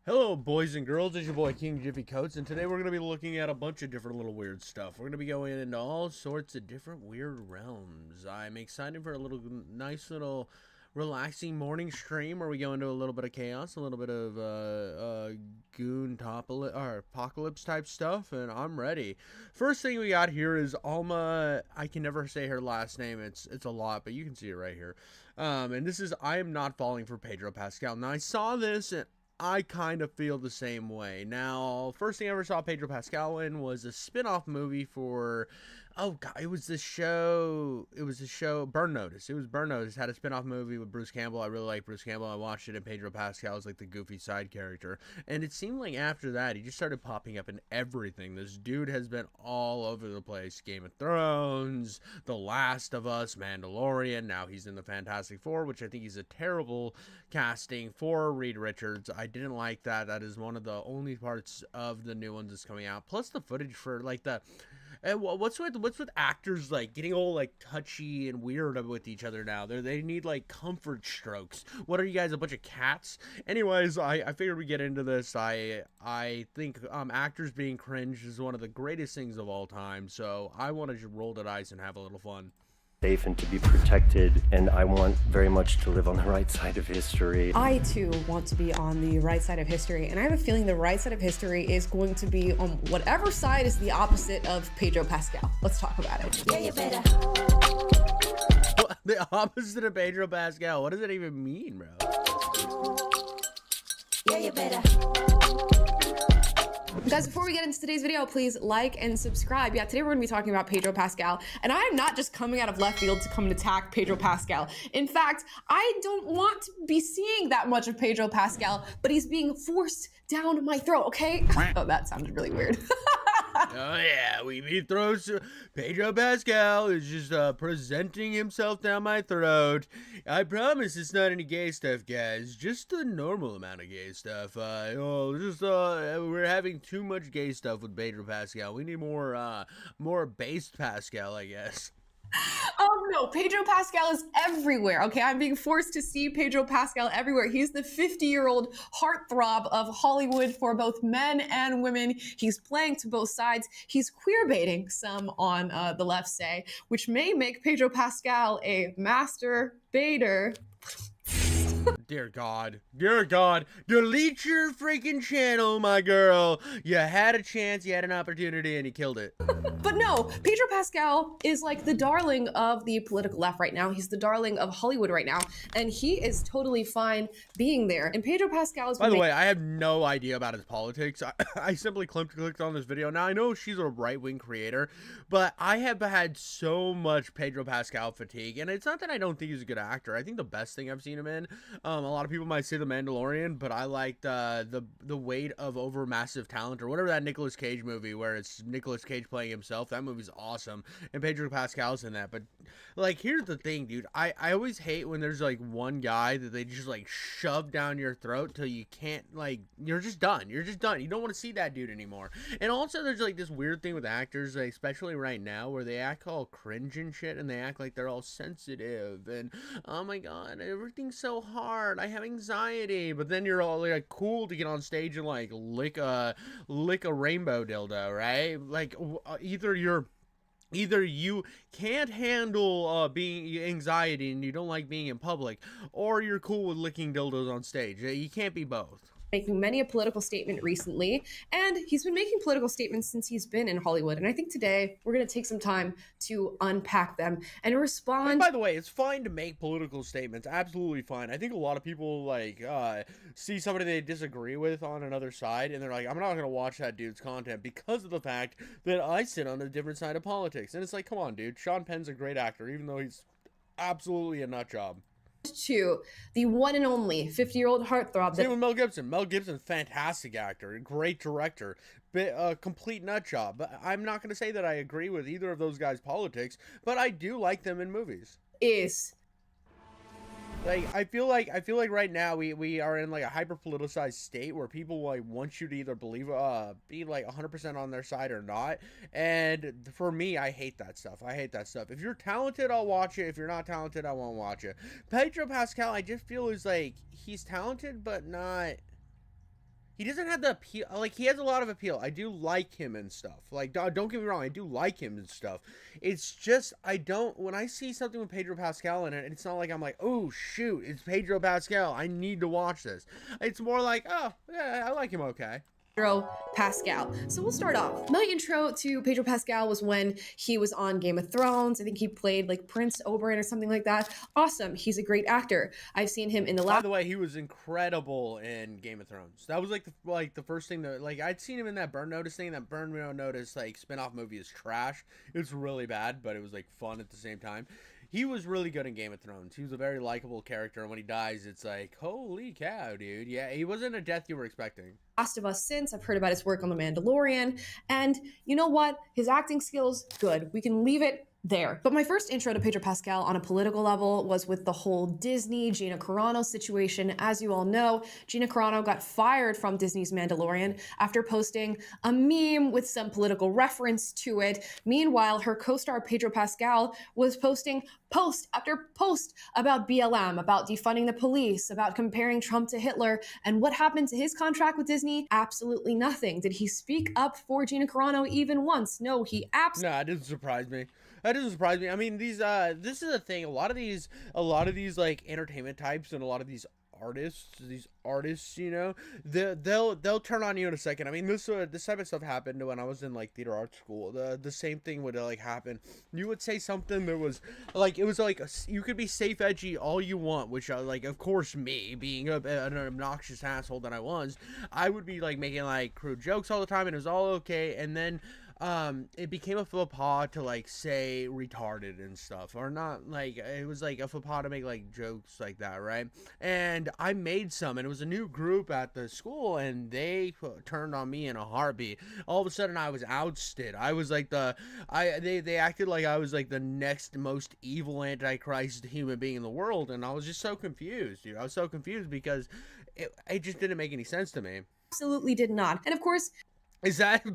Hello, boys and girls. It's your boy King Jiffy Coats, and today we're going to be looking at a bunch of different little weird stuff. We're going to be going into all sorts of different weird realms. I'm excited for a little nice little relaxing morning stream where we go into a little bit of chaos, a little bit of apocalypse type stuff, and I'm ready. First thing we got here is Alma. I can never say her last name. It's a lot, but you can see it right here. And this is I Am Not Falling for Pedro Pascal. Now I saw this and I kind of feel the same way. Now, first thing I ever saw Pedro Pascal in was a spin-off movie for, oh god, it was the show Burn Notice. It was Burn Notice. It had a spin-off movie with Bruce Campbell. I really like Bruce Campbell. I watched it, and Pedro Pascal was like the goofy side character. And it seemed like after that, he just started popping up in everything. This dude has been all over the place. Game of Thrones, The Last of Us, Mandalorian. Now he's in the Fantastic Four, which I think he's a terrible casting for Reed Richards. I didn't like that. That is one of the only parts of the new ones that's coming out. Plus the footage for like the what's with actors like getting all like touchy and weird with each other now? They need like comfort strokes. What are you guys, a bunch of cats? Anyways, I figured we get into this. I think actors being cringe is one of the greatest things of all time. So I want to just roll the dice and have a little fun. Safe and to be protected, and I want very much to live on the right side of history. I too want to be on the right side of history, and I have a feeling the right side of history is going to be on whatever side is the opposite of Pedro Pascal. Let's talk about it. Yeah, you better. The opposite of Pedro Pascal. What does it even mean, bro? Yeah, you better. Guys, before we get into today's video, please like and subscribe. Yeah, today we're gonna be talking about Pedro Pascal, and I am not just coming out of left field to come and attack Pedro Pascal. In fact, I don't want to be seeing that much of Pedro Pascal, but he's being forced down my throat, okay? Oh, that sounded really weird. Oh yeah, we throws Pedro Pascal is just presenting himself down my throat. I promise it's not any gay stuff, guys. Just a normal amount of gay stuff. We're having too much gay stuff with Pedro Pascal. We need more based Pascal, I guess. Oh no, Pedro Pascal is everywhere, okay? I'm being forced to see Pedro Pascal everywhere. He's the 50-year-old heartthrob of Hollywood for both men and women. He's playing to both sides. He's queer-baiting, some on the left say, which may make Pedro Pascal a master baiter. Dear God, delete your freaking channel, my girl. You had a chance, you had an opportunity, and you killed it. But no, Pedro Pascal is like the darling of the political left right now. He's the darling of Hollywood right now, and he is totally fine being there. And Pedro Pascal is... By the way, I have no idea about his politics. I simply clicked on this video. Now, I know she's a right-wing creator, but I have had so much Pedro Pascal fatigue, and it's not that I don't think he's a good actor. I think the best thing I've seen him in, a lot of people might say The Mandalorian, but I liked the weight of overmassive talent, or whatever that Nicolas Cage movie where it's Nicolas Cage playing himself. That movie's awesome, and Pedro Pascal's in that. But like, here's the thing, dude. I always hate when there's like one guy that they just like shove down your throat till you can't, like, you're just done. You don't want to see that dude anymore. And also, there's like this weird thing with actors, like, especially right now, where they act all cringe and shit, and they act like they're all sensitive and, oh my god, everything's so hard, I have anxiety. But then you're all like cool to get on stage and like lick a rainbow dildo, right? Like, either you can't handle being anxiety and you don't like being in public, or you're cool with licking dildos on stage. You can't be both. Making many a political statement recently, and he's been making political statements since he's been in Hollywood. And I think today we're going to take some time to unpack them and respond. And by the way, it's fine to make political statements, absolutely fine. I think a lot of people like see somebody they disagree with on another side, and they're like, I'm not going to watch that dude's content because of the fact that I sit on a different side of politics. And it's like, come on, dude, Sean Penn's a great actor, even though he's absolutely a nut job. To the one and only 50-year-old heartthrob. Same with Mel Gibson. Mel Gibson, fantastic actor, great director, complete nut job. But I'm not going to say that I agree with either of those guys' politics, but I do like them in movies. Is like, I feel like right now we are in like a hyper politicized state where people like want you to either believe be like 100% on their side or not. And for me, I hate that stuff. If you're talented, I'll watch it. If you're not talented, I won't watch it. Pedro Pascal, I just feel is like he's talented but not he doesn't have the appeal. Like, he has a lot of appeal. I do like him and stuff. Like, don't get me wrong, I do like him and stuff. It's just, I don't, when I see something with Pedro Pascal in it, it's not like I'm like, oh shoot, it's Pedro Pascal, I need to watch this. It's more like, oh yeah, I like him, okay. Pedro Pascal. So we'll start off. My intro to Pedro Pascal was when he was on Game of Thrones. I think he played like Prince Oberyn or something like that. Awesome. He's a great actor. I've seen him in the By last. the way, he was incredible in Game of Thrones. That was like the first thing that, like, I'd seen him in that Burn Notice thing. That Burn Notice like spinoff movie is trash. It was really bad, but it was like fun at the same time. He was really good in Game of Thrones. He was a very likable character, and when he dies, it's like, holy cow, dude. Yeah, he wasn't a death you were expecting. Last of Us since. I've heard about his work on The Mandalorian. And you know what? His acting skills, good. We can leave it there. But my first intro to Pedro Pascal on a political level was with the whole Disney Gina Carano situation. As you all know, Gina Carano got fired from Disney's Mandalorian after posting a meme with some political reference to it. Meanwhile, her co-star Pedro Pascal was posting post after post about BLM, about defunding the police, about comparing Trump to Hitler. And what happened to his contract with Disney? Absolutely nothing. Did he speak up for Gina Carano even once? No, he absolutely. No, it doesn't surprise me. That doesn't surprise me. I mean, this is the thing. A lot of these like entertainment types and a lot of these artists, you know, they'll turn on you in a second. I mean, this type of stuff happened when I was in like theater art school. The same thing would like happen. You would say something that was like, it was like you could be safe edgy all you want, which like, of course, me being an obnoxious asshole that I would be like making like crude jokes all the time, and it was all okay. And then it became a faux pas to like say retarded and stuff, or not, like it was like a faux pas to make like jokes like that, right? And I made some, and it was a new group at the school, and they turned on me in a heartbeat. All of a sudden I was ousted. I was like they acted like I was like the next most evil antichrist human being in the world, and I was just so confused, dude. I was so confused because it just didn't make any sense to me. Absolutely did not. And of course, is that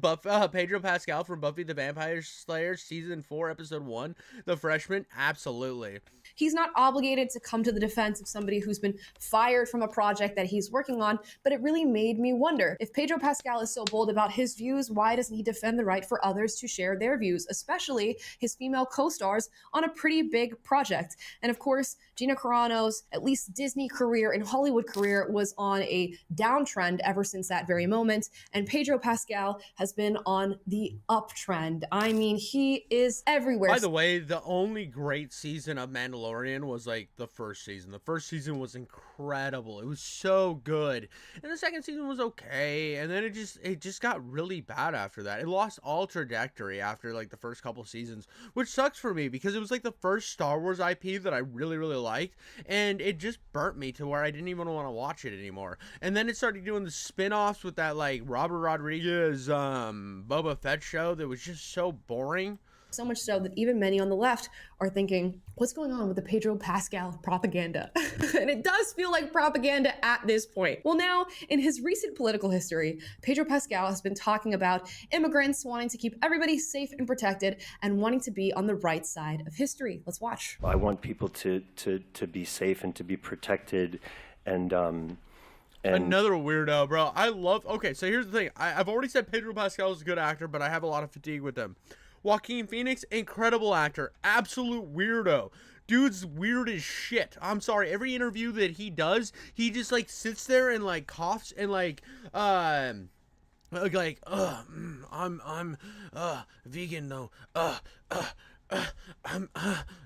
Pedro Pascal from Buffy the Vampire Slayer season 4 episode 1, the freshman? Absolutely. he's not obligated to come to the defense of somebody who's been fired from a project that he's working on, but it really made me wonder, if Pedro Pascal is so bold about his views, why doesn't he defend the right for others to share their views, especially his female co-stars on a pretty big project? And of course, Gina Carano's, at least Disney career and Hollywood career, was on a downtrend ever since that very moment, and Pedro Pascal has been on the uptrend. I mean, he is everywhere. By the way, the only great season of Mandalorian was like the first season. The first season was incredible. It was so good. And the second season was okay. And then it just got really bad after that. It lost all trajectory after like the first couple seasons, which sucks for me because it was like the first Star Wars IP that I really, really liked. And it just burnt me to where I didn't even want to watch it anymore. And then it started doing the spin-offs with that like Robert Rodriguez Boba Fett show that was just so boring. So much so that even many on the left are thinking, what's going on with the Pedro Pascal propaganda? And it does feel like propaganda at this point. Well, now, in his recent political history, Pedro Pascal has been talking about immigrants wanting to keep everybody safe and protected and wanting to be on the right side of history. Let's watch. I want people to be safe and to be protected, and another weirdo, bro. Okay, so here's the thing. I've already said Pedro Pascal is a good actor, but I have a lot of fatigue with him. Joaquin Phoenix, incredible actor, absolute weirdo. Dude's weird as shit. I'm sorry. Every interview that he does, he just like sits there and like coughs and like I'm vegan though.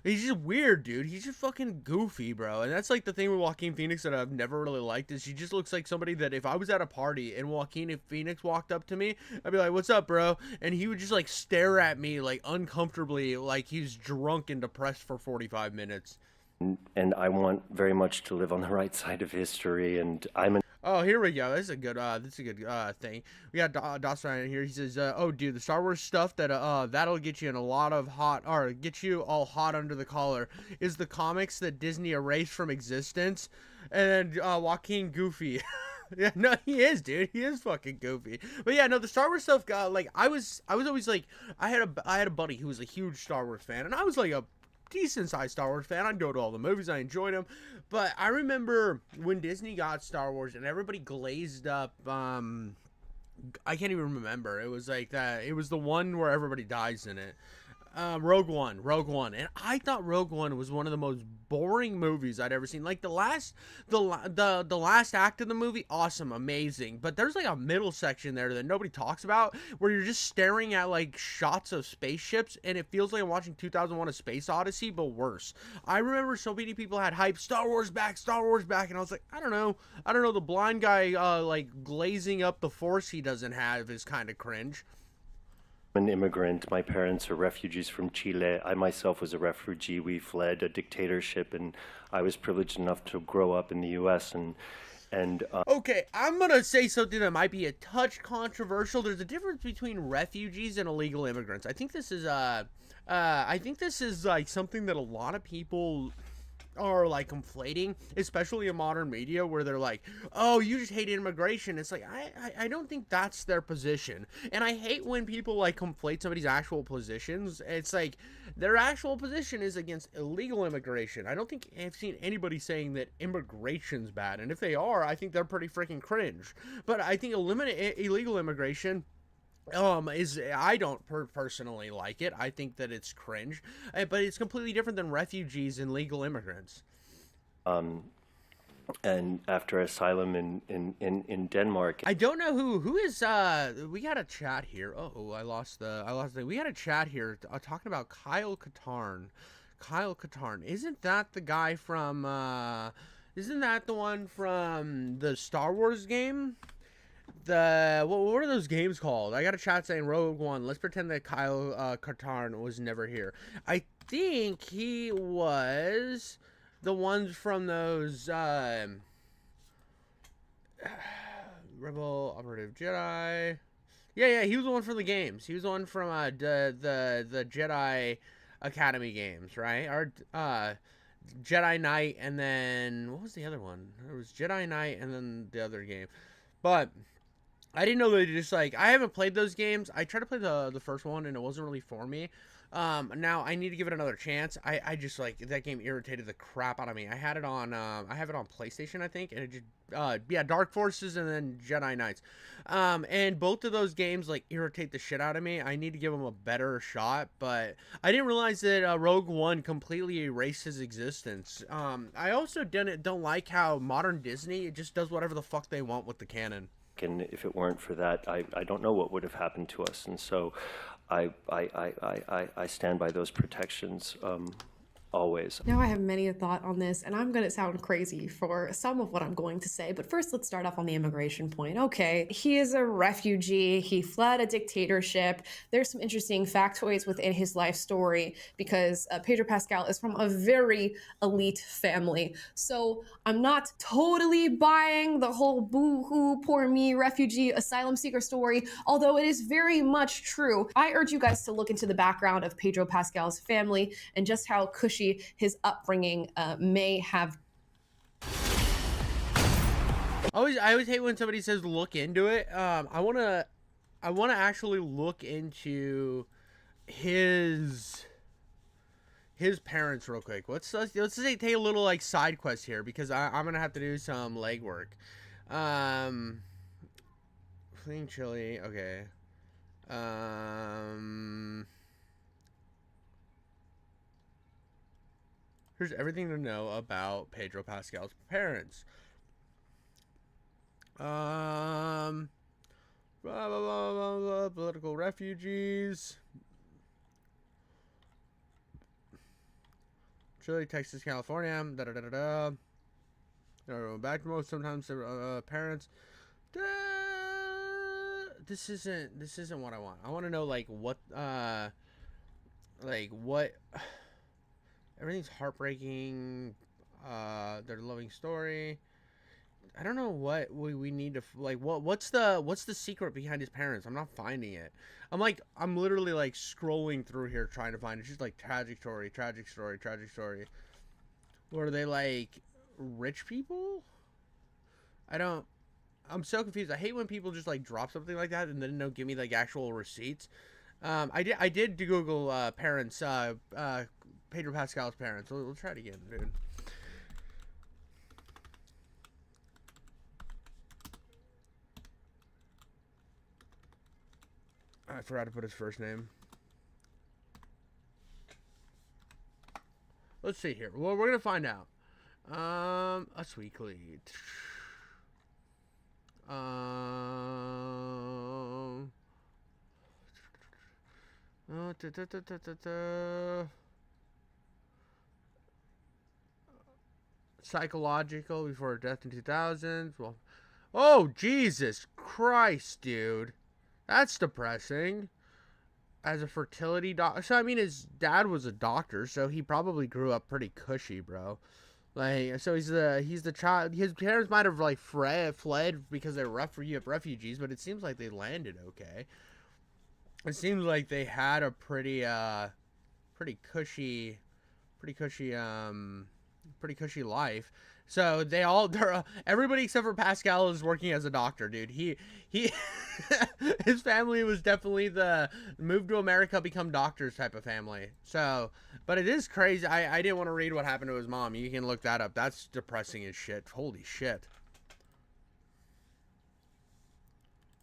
He's just weird, dude. He's just fucking goofy, bro. And that's like the thing with Joaquin Phoenix that I've never really liked, is he just looks like somebody that if I was at a party and Joaquin Phoenix walked up to me, I'd be like, "What's up, bro?" And he would just like stare at me like uncomfortably, like he's drunk and depressed for 45 minutes. and I want very much to live on the right side of history, and Oh, here we go. This is a good thing. We got Dawson right here. He says, "Oh, dude, the Star Wars stuff that'll get you in a lot of get you all hot under the collar is the comics that Disney erased from existence." And then Joaquin Goofy. Yeah, no, he is, dude. He is fucking goofy. But yeah, no, the Star Wars stuff got like I was always like I had a buddy who was a huge Star Wars fan, and I was like a decent sized Star Wars fan. I'd go to all the movies. I enjoyed them. But I remember when Disney got Star Wars and everybody glazed up. I can't even remember. It was like that. It was the one where everybody dies in it. Rogue One, and I thought Rogue One was one of the most boring movies I'd ever seen. Like the last act of the movie, awesome, amazing, but there's like a middle section there that nobody talks about, where you're just staring at like shots of spaceships, and it feels like I'm watching 2001: A Space Odyssey, but worse. I remember so many people had hype, Star Wars back, and I was like, I don't know. The blind guy like glazing up the Force he doesn't have is kind of cringe. An immigrant. My parents are refugees from Chile. I myself was a refugee. We fled a dictatorship, and I was privileged enough to grow up in the U.S. and Okay, I'm gonna say something that might be a touch controversial. There's a difference between refugees and illegal immigrants. I think this is like something that a lot of people are like conflating, especially in modern media, where they're like, oh, you just hate immigration. It's like, I don't think that's their position, and I hate when people like conflate somebody's actual positions. It's like their actual position is against illegal immigration. I don't think I've seen anybody saying that immigration's bad, and if they are, I think they're pretty freaking cringe. But I think eliminate illegal immigration I don't personally like it. I think that it's cringe, but it's completely different than refugees and legal immigrants. and after asylum in Denmark. I don't know who is we got a chat here. Oh, I lost the we had a chat here talking about Kyle Katarn. Isn't that the guy from isn't that the one from the Star Wars game? What are those games called? I got a chat saying Rogue One. Let's pretend that Kyle Katarn was never here. I think he was the ones from those Rebel Operative Jedi. Yeah, he was the one from the games. He was the one from the Jedi Academy games, right? Or Jedi Knight, and then what was the other one? It was Jedi Knight, and then the other game. But I didn't know they just like, I haven't played those games. I tried to play the first one and it wasn't really for me. Now I need to give it another chance. I just like, that game irritated the crap out of me. I had it on I have it on PlayStation, I think, and it just yeah, Dark Forces and then Jedi Knights. And both of those games like irritate the shit out of me. I need to give them a better shot, but I didn't realize that Rogue One completely erased his existence. I also don't like how modern Disney just does whatever the fuck they want with the canon. And if it weren't for that, I don't know what would have happened to us. And so I stand by those protections always. Now I have many a thought on this, and I'm going to sound crazy for some of what I'm going to say, but first let's start off on the immigration point. Okay, he is a refugee. He fled a dictatorship. There's some interesting factoids within his life story because Pedro Pascal is from a very elite family. So I'm not totally buying the whole boo-hoo, poor me, refugee, asylum seeker story, although it is very much true. I urge you guys to look into the background of Pedro Pascal's family and just how cushy his upbringing may have. I always hate when somebody says look into it. I wanna actually look into his parents real quick. Let's just take a little like side quest here because I'm gonna have to do some legwork. Fleeing Chile, okay. Here's everything to know about Pedro Pascal's parents. Blah, blah, blah, blah, blah, political refugees. Chile, Texas, California. Da da da da da. Back to most sometimes parents. This isn't what I want. I want to know like what. Everything's heartbreaking. Their loving story. I don't know what we need to like. What's the secret behind his parents? I'm not finding it. I'm literally like scrolling through here trying to find it. It's just like tragic story. Were they like rich people? I'm so confused. I hate when people just like drop something like that and then don't give me like actual receipts. I did Google parents, Pedro Pascal's parents. We'll try it again, dude. I forgot to put his first name. Let's see here. Well, we're gonna find out. Us Weekly. Da, da, da, da, da, da. Psychological before her death in 2000s. Well, oh Jesus Christ, dude, that's depressing. As a fertility doc, so I mean, his dad was a doctor, so he probably grew up pretty cushy, bro. Like, so he's the child. His parents might have like fled because they're refugees, but it seems like they landed okay. It seems like they had a pretty cushy, pretty cushy, pretty cushy life. So everybody except for Pascal is working as a doctor, dude. He his family was definitely the move to America, become doctors type of family. So, but it is crazy. I didn't want to read what happened to his mom. You can look that up. That's depressing as shit. Holy shit.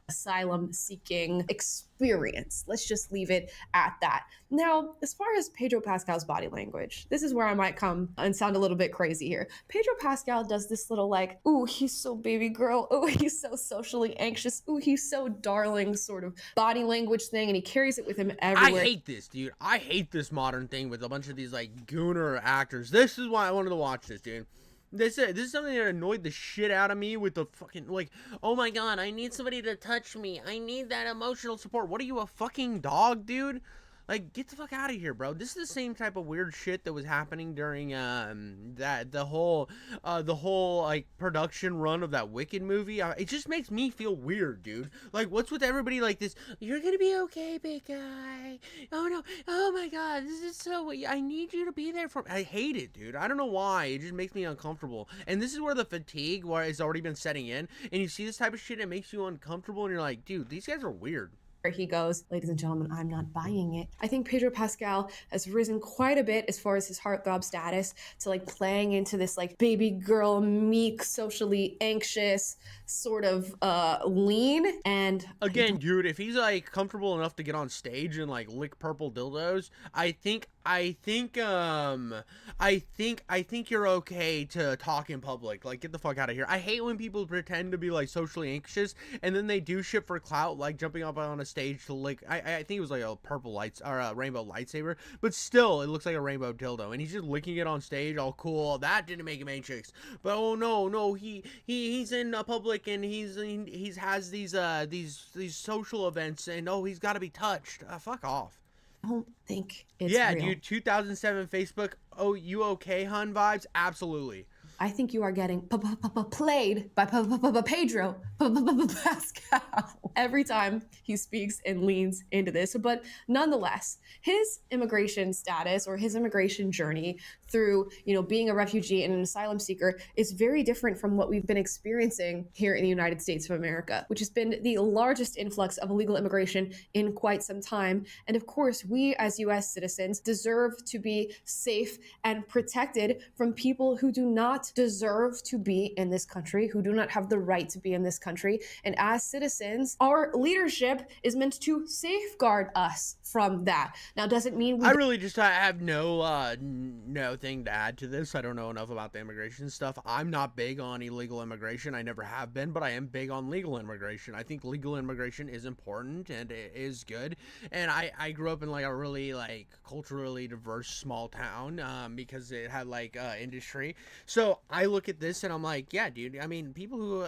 Asylum seeking experience. Let's just leave it at that. Now, as far as Pedro Pascal's body language, this is where I might come and sound a little bit crazy here. Pedro Pascal does this little like, ooh, he's so baby girl. Ooh, he's so socially anxious. Ooh, he's so darling sort of body language thing, and he carries it with him everywhere. I hate this, dude. I hate this modern thing with a bunch of these like Gooner actors. This is why I wanted to watch this, dude. This is something that annoyed the shit out of me with the fucking, like, oh my god, I need somebody to touch me. I need that emotional support. What are you, a fucking dog, dude? Like, get the fuck out of here, bro. This is the same type of weird shit that was happening during the whole like production run of that Wicked movie. It just makes me feel weird, dude. Like, what's with everybody like this? You're gonna be okay, big guy. Oh no, oh my god, this is so. I need you to be there for. I hate it, dude. I don't know why. It just makes me uncomfortable. And this is where the fatigue, where it's already been setting in, and you see this type of shit, it makes you uncomfortable, and you're like, dude, these guys are weird. He goes, ladies and gentlemen, I'm not buying it. I think Pedro Pascal has risen quite a bit as far as his heartthrob status to like playing into this like baby girl, meek, socially anxious sort of lean. And again, dude, if he's like comfortable enough to get on stage and like lick purple dildos, I think you're okay to talk in public. Like, get the fuck out of here. I hate when people pretend to be like socially anxious and then they do shit for clout, like jumping up on a stage to lick. I think it was like a purple lights or a rainbow lightsaber, but still, it looks like a rainbow dildo, and he's just licking it on stage, all cool. That didn't make him anxious. But oh no, he's in public and he has these social events, and oh, he's got to be touched. Fuck off. I don't think it's real. dude, 2007 Facebook, oh, you okay, hun vibes? Absolutely. I think you are getting played by Pedro Pascal every time he speaks and leans into this. But nonetheless, his immigration status or his immigration journey through, being a refugee and an asylum seeker is very different from what we've been experiencing here in the United States of America, which has been the largest influx of illegal immigration in quite some time. And of course, we as US citizens deserve to be safe and protected from people who do not deserve to be in this country, who do not have the right to be in this country. And as citizens, our leadership is meant to safeguard us from that. Now, doesn't mean I really just have no thing to add to this. I don't know enough about the immigration stuff. I'm not big on illegal immigration. I never have been, but I am big on legal immigration. I think legal immigration is important and it is good. And I grew up in like a really like culturally diverse small town because it had like industry. So I look at this and I'm like, yeah, dude. I mean, people who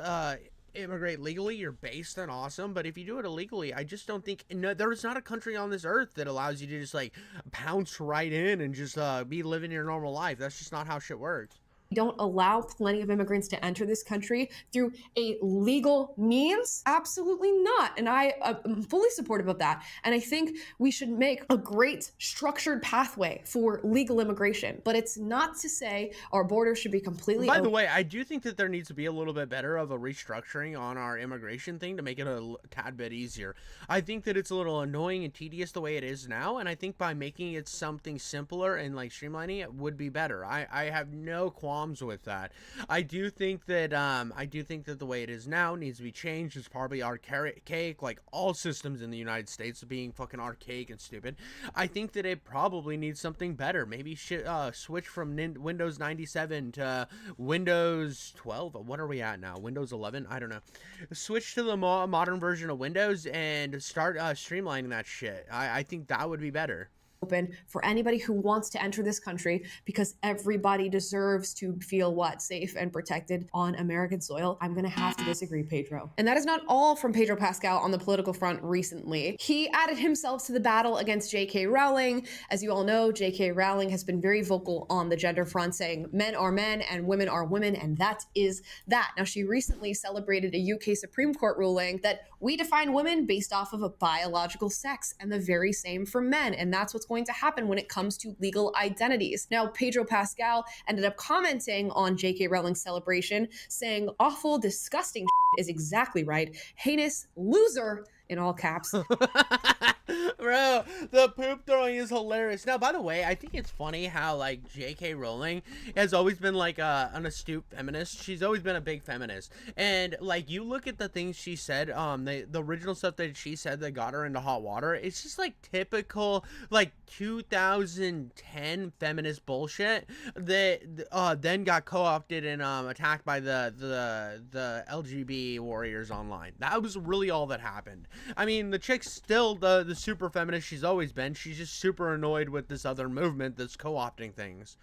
immigrate legally, you're based and awesome, but if you do it illegally, I just don't think there's not a country on this earth that allows you to just like pounce right in and just be living your normal life. That's just not how shit works. don't allow plenty of immigrants to enter this country through a legal means? Absolutely not. And I am fully supportive of that. And I think we should make a great structured pathway for legal immigration. But it's not to say our borders should be completely By open. the way, I do think that there needs to be a little bit better of a restructuring on our immigration thing to make it a tad bit easier. I think that it's a little annoying and tedious the way it is now, and I think by making it something simpler and like streamlining it would be better. I have no qualms with that. I do think that the way it is now needs to be changed. It's probably archaic, like all systems in the United States being fucking archaic and stupid. I think that it probably needs something better. Maybe switch from Windows 97 to Windows 12. What are we at now? Windows 11? I don't know. Switch to the modern version of Windows and start streamlining that shit. I think that would be better. Open for anybody who wants to enter this country, because everybody deserves to feel safe and protected on American soil. I'm gonna have to disagree, Pedro. And that is not all from Pedro Pascal on the political front recently. He added himself to the battle against J.K. Rowling. As you all know, J.K. Rowling has been very vocal on the gender front, saying men are men and women are women, and that is that. Now, she recently celebrated a UK Supreme Court ruling that we define women based off of a biological sex, and the very same for men. And that's what's going to happen when it comes to legal identities. Now, Pedro Pascal ended up commenting on J.K. Rowling's celebration, saying, "Awful, disgusting is exactly right. Heinous loser," in all caps. Bro, the poop throwing is hilarious. Now, by the way, I think it's funny how, like, J.K. Rowling has always been, like, an astute feminist. She's always been a big feminist. And, like, you look at the things she said, the original stuff that she said that got her into hot water, it's just, like, typical, like, 2010 feminist bullshit that then got co-opted and attacked by the LGBT warriors online. That was really all that happened. I mean, the chick's still the super feminist she's always been. She's just super annoyed with this other movement that's co-opting things.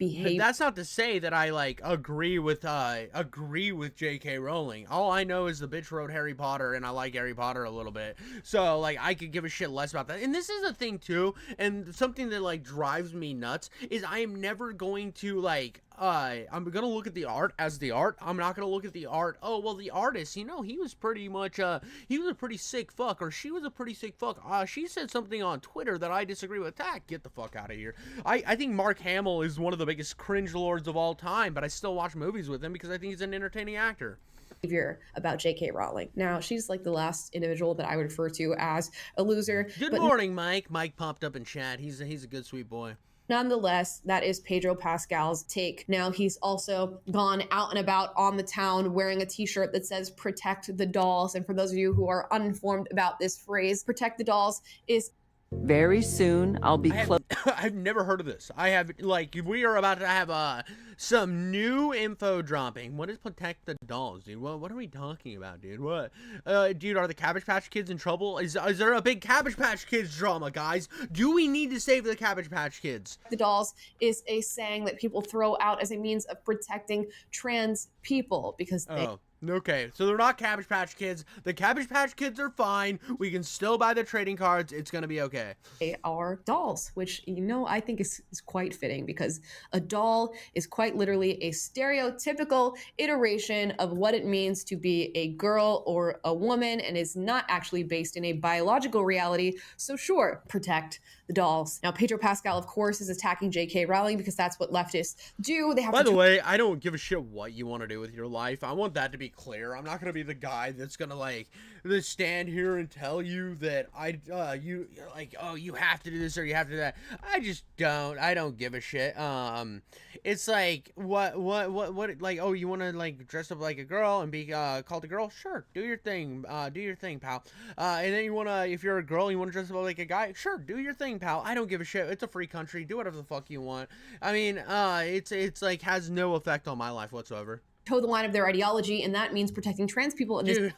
That's not to say that I like agree with J.K. Rowling. All I know is the bitch wrote Harry Potter, and I like Harry Potter a little bit. So like I could give a shit less about that. And this is a thing too, and something that like drives me nuts is I am never going to like I'm gonna look at the art as the art. I'm not gonna look at the art. Oh well, the artist, you know, he was pretty much he was a pretty sick fuck, or she was a pretty sick fuck. She said something on Twitter that I disagree with. Get the fuck out of here. I think Mark Hamill is one of the biggest cringe lords of all time, but I still watch movies with him because I think he's an entertaining actor. About J.K. Rowling. Now, she's like the last individual that I would refer to as a loser. Good morning, Mike. Mike popped up in chat. He's a good sweet boy. Nonetheless, that is Pedro Pascal's take. Now, he's also gone out and about on the town wearing a t-shirt that says "Protect the Dolls." And for those of you who are uninformed about this phrase, "Protect the Dolls" is very soon I'll be close. I've never heard of this. I have, like, we are about to have some new info dropping. What is Protect the Dolls, dude? What are we talking about, dude? What? Dude, are the Cabbage Patch Kids in trouble? Is there a big Cabbage Patch Kids drama, guys? Do we need to save the Cabbage Patch Kids? The Dolls is a saying that people throw out as a means of protecting trans people because they... Okay, so they're not Cabbage Patch Kids. The Cabbage Patch Kids are fine. We can still buy the trading cards. It's going to be okay. They are dolls, which, you know, I think is quite fitting because a doll is quite literally a stereotypical iteration of what it means to be a girl or a woman and is not actually based in a biological reality. So sure, protect the dolls. Now, Pedro Pascal, of course, is attacking J.K. Rowling because that's what leftists do. They have By the way, I don't give a shit what you want to do with your life. I want that to be clear. I'm not gonna be the guy that's gonna like stand here and tell you that you like, oh, you have to do this or you have to do that. I don't give a shit. It's like what like, oh, you want to like dress up like a girl and be called a girl? Sure, do your thing, pal. And then you wanna, if you're a girl, you wanna dress up like a guy? Sure, do your thing, pal. I don't give a shit. It's a free country. Do whatever the fuck you want. I mean, it's like has no effect on my life whatsoever. Toe the line of their ideology, and that means protecting trans people. In Dude,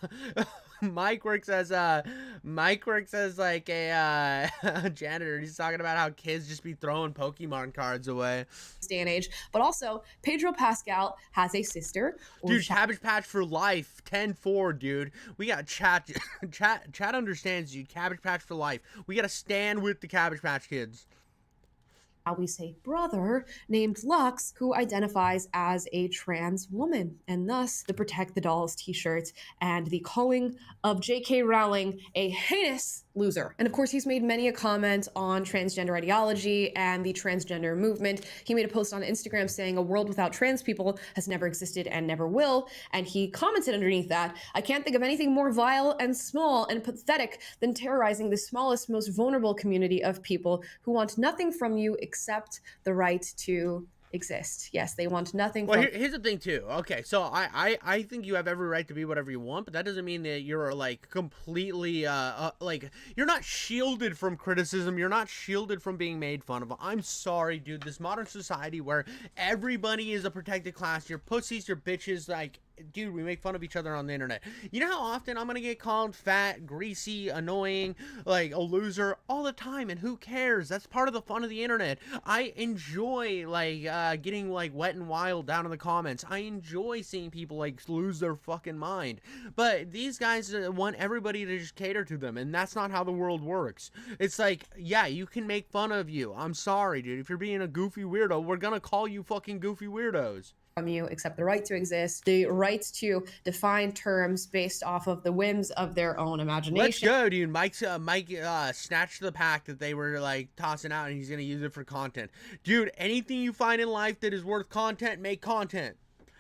Mike works as like a janitor. He's talking about how kids just be throwing Pokemon cards away. This day and age, but also Pedro Pascal has a sister. Dude, Cabbage Patch for life, 10-4, dude. We got chat understands you. Cabbage Patch for life. We got to stand with the Cabbage Patch Kids. how we say brother, named Lux, who identifies as a trans woman, and thus the Protect the Dolls t-shirts and the calling of J.K. Rowling a heinous loser. And of course, he's made many a comment on transgender ideology and the transgender movement. He made a post on Instagram saying a world without trans people has never existed and never will. And he commented underneath that, I can't think of anything more vile and small and pathetic than terrorizing the smallest, most vulnerable community of people who want nothing from you except the right to exist. Yes, they want nothing Well, from here's the thing too. Okay, so I think you have every right to be whatever you want, but that doesn't mean that you're like completely like you're not shielded from criticism. You're not shielded from being made fun of. I'm sorry, dude. This modern society where everybody is a protected class, you're pussies, you're bitches, like. Dude, we make fun of each other on the internet. You know how often I'm gonna get called fat, greasy, annoying, like a loser all the time, and who cares? That's part of the fun of the internet. I enjoy like getting like wet and wild down in the comments. I enjoy seeing people like lose their fucking mind. But these guys want everybody to just cater to them, and that's not how the world works. It's like, yeah, you can make fun of you. I'm sorry, dude. If you're being a goofy weirdo, we're gonna call you fucking goofy weirdos. From you except the right to exist, the right to define terms based off of the whims of their own imagination. Let's go, dude. Mike snatched the pack that they were like tossing out, and he's gonna use it for content. Dude, anything you find in life that is worth content, make content,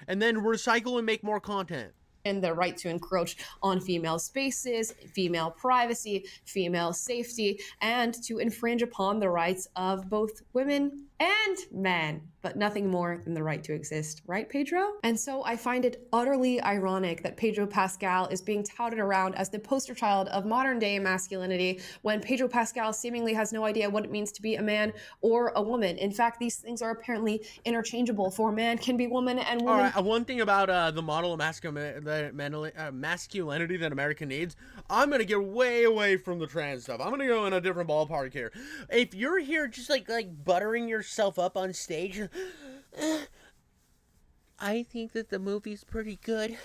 and then recycle and make more content. And the right to encroach on female spaces, female privacy, female safety, and to infringe upon the rights of both women and men, but nothing more than the right to exist, right, Pedro? And so I find it utterly ironic that Pedro Pascal is being touted around as the poster child of modern day masculinity when Pedro Pascal seemingly has no idea what it means to be a man or a woman. In fact, these things are apparently interchangeable, for man can be woman and woman. All right, one thing about the model of masculinity that America needs, I'm gonna get way away from the trans stuff. I'm gonna go in a different ballpark here. If you're here just like buttering yourself up on stage, I think that the movie's pretty good.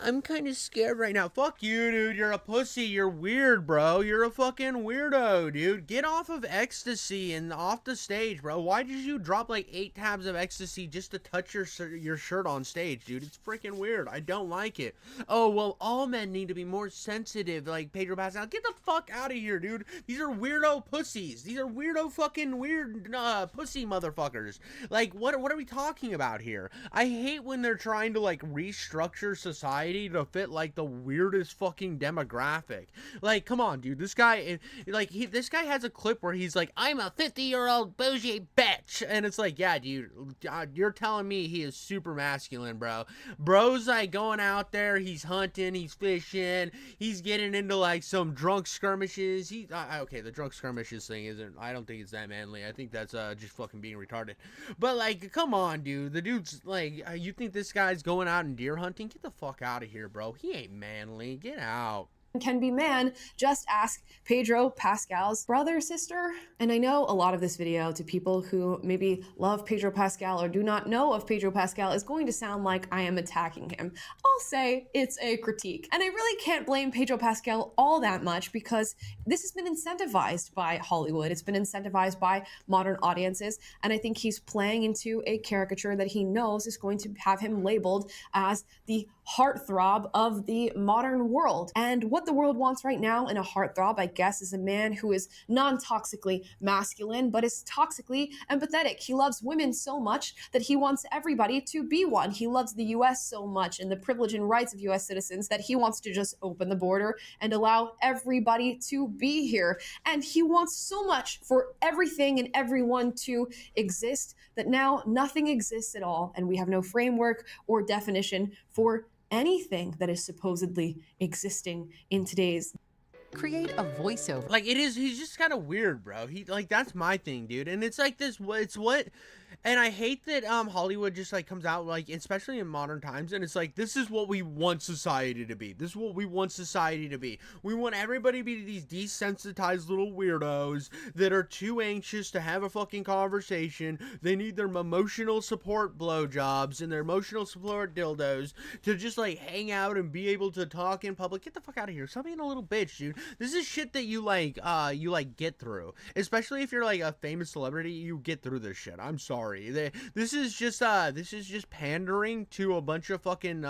I'm kind of scared right now. Fuck you, dude. You're a pussy. You're weird, bro. You're a fucking weirdo, dude. Get off of ecstasy and off the stage, bro. Why did you drop like 8 tabs of ecstasy just to touch your shirt on stage, dude? It's freaking weird. I don't like it. Oh, well, all men need to be more sensitive, like Pedro Pascal. Get the fuck out of here, dude. These are weirdo pussies. These are weirdo fucking weird pussy motherfuckers. Like, what are we talking about here? I hate when they're trying to like restructure society to fit like the weirdest fucking demographic. Like, come on, dude. This guy, like, this guy has a clip where he's like, I'm a 50-year-old bougie bitch, and it's like, yeah, dude, you're telling me he is super masculine, bro. Bro's like going out there, he's hunting, he's fishing, he's getting into like some drunk skirmishes. Okay, the drunk skirmishes thing isn't, I don't think it's that manly. I think that's just fucking being retarded. But like, come on, dude. The dude's like, you think this guy's going out and deer hunting? Get the fuck out of here, bro. He ain't manly. Get out. Can be man, just ask Pedro Pascal's brother, sister. And I know a lot of this video to people who maybe love Pedro Pascal or do not know of Pedro Pascal is going to sound like I am attacking him. I'll say it's a critique. And I really can't blame Pedro Pascal all that much because this has been incentivized by Hollywood. It's been incentivized by modern audiences. And I think he's playing into a caricature that he knows is going to have him labeled as the heartthrob of the modern world. And what the world wants right now in a heartthrob, I guess, is a man who is non-toxically masculine, but is toxically empathetic. He loves women so much that he wants everybody to be one. He loves the US so much and the privilege and rights of US citizens that he wants to just open the border and allow everybody to be here. And he wants so much for everything and everyone to exist that now nothing exists at all, and we have no framework or definition for anything that is supposedly existing in today's. Create a voiceover. Like, he's just kind of weird, bro. He, like, that's my thing, dude. And it's like this, it's what And I hate that Hollywood just like comes out like, especially in modern times, and it's like, this is what we want society to be. This is what we want society to be. We want everybody to be these desensitized little weirdos that are too anxious to have a fucking conversation. They need their emotional support blowjobs and their emotional support dildos to just like hang out and be able to talk in public. Get the fuck out of here. Stop being a little bitch, dude. This is shit that you get through. Especially if you're like a famous celebrity, you get through this shit. I'm sorry. This is just pandering to a bunch of fucking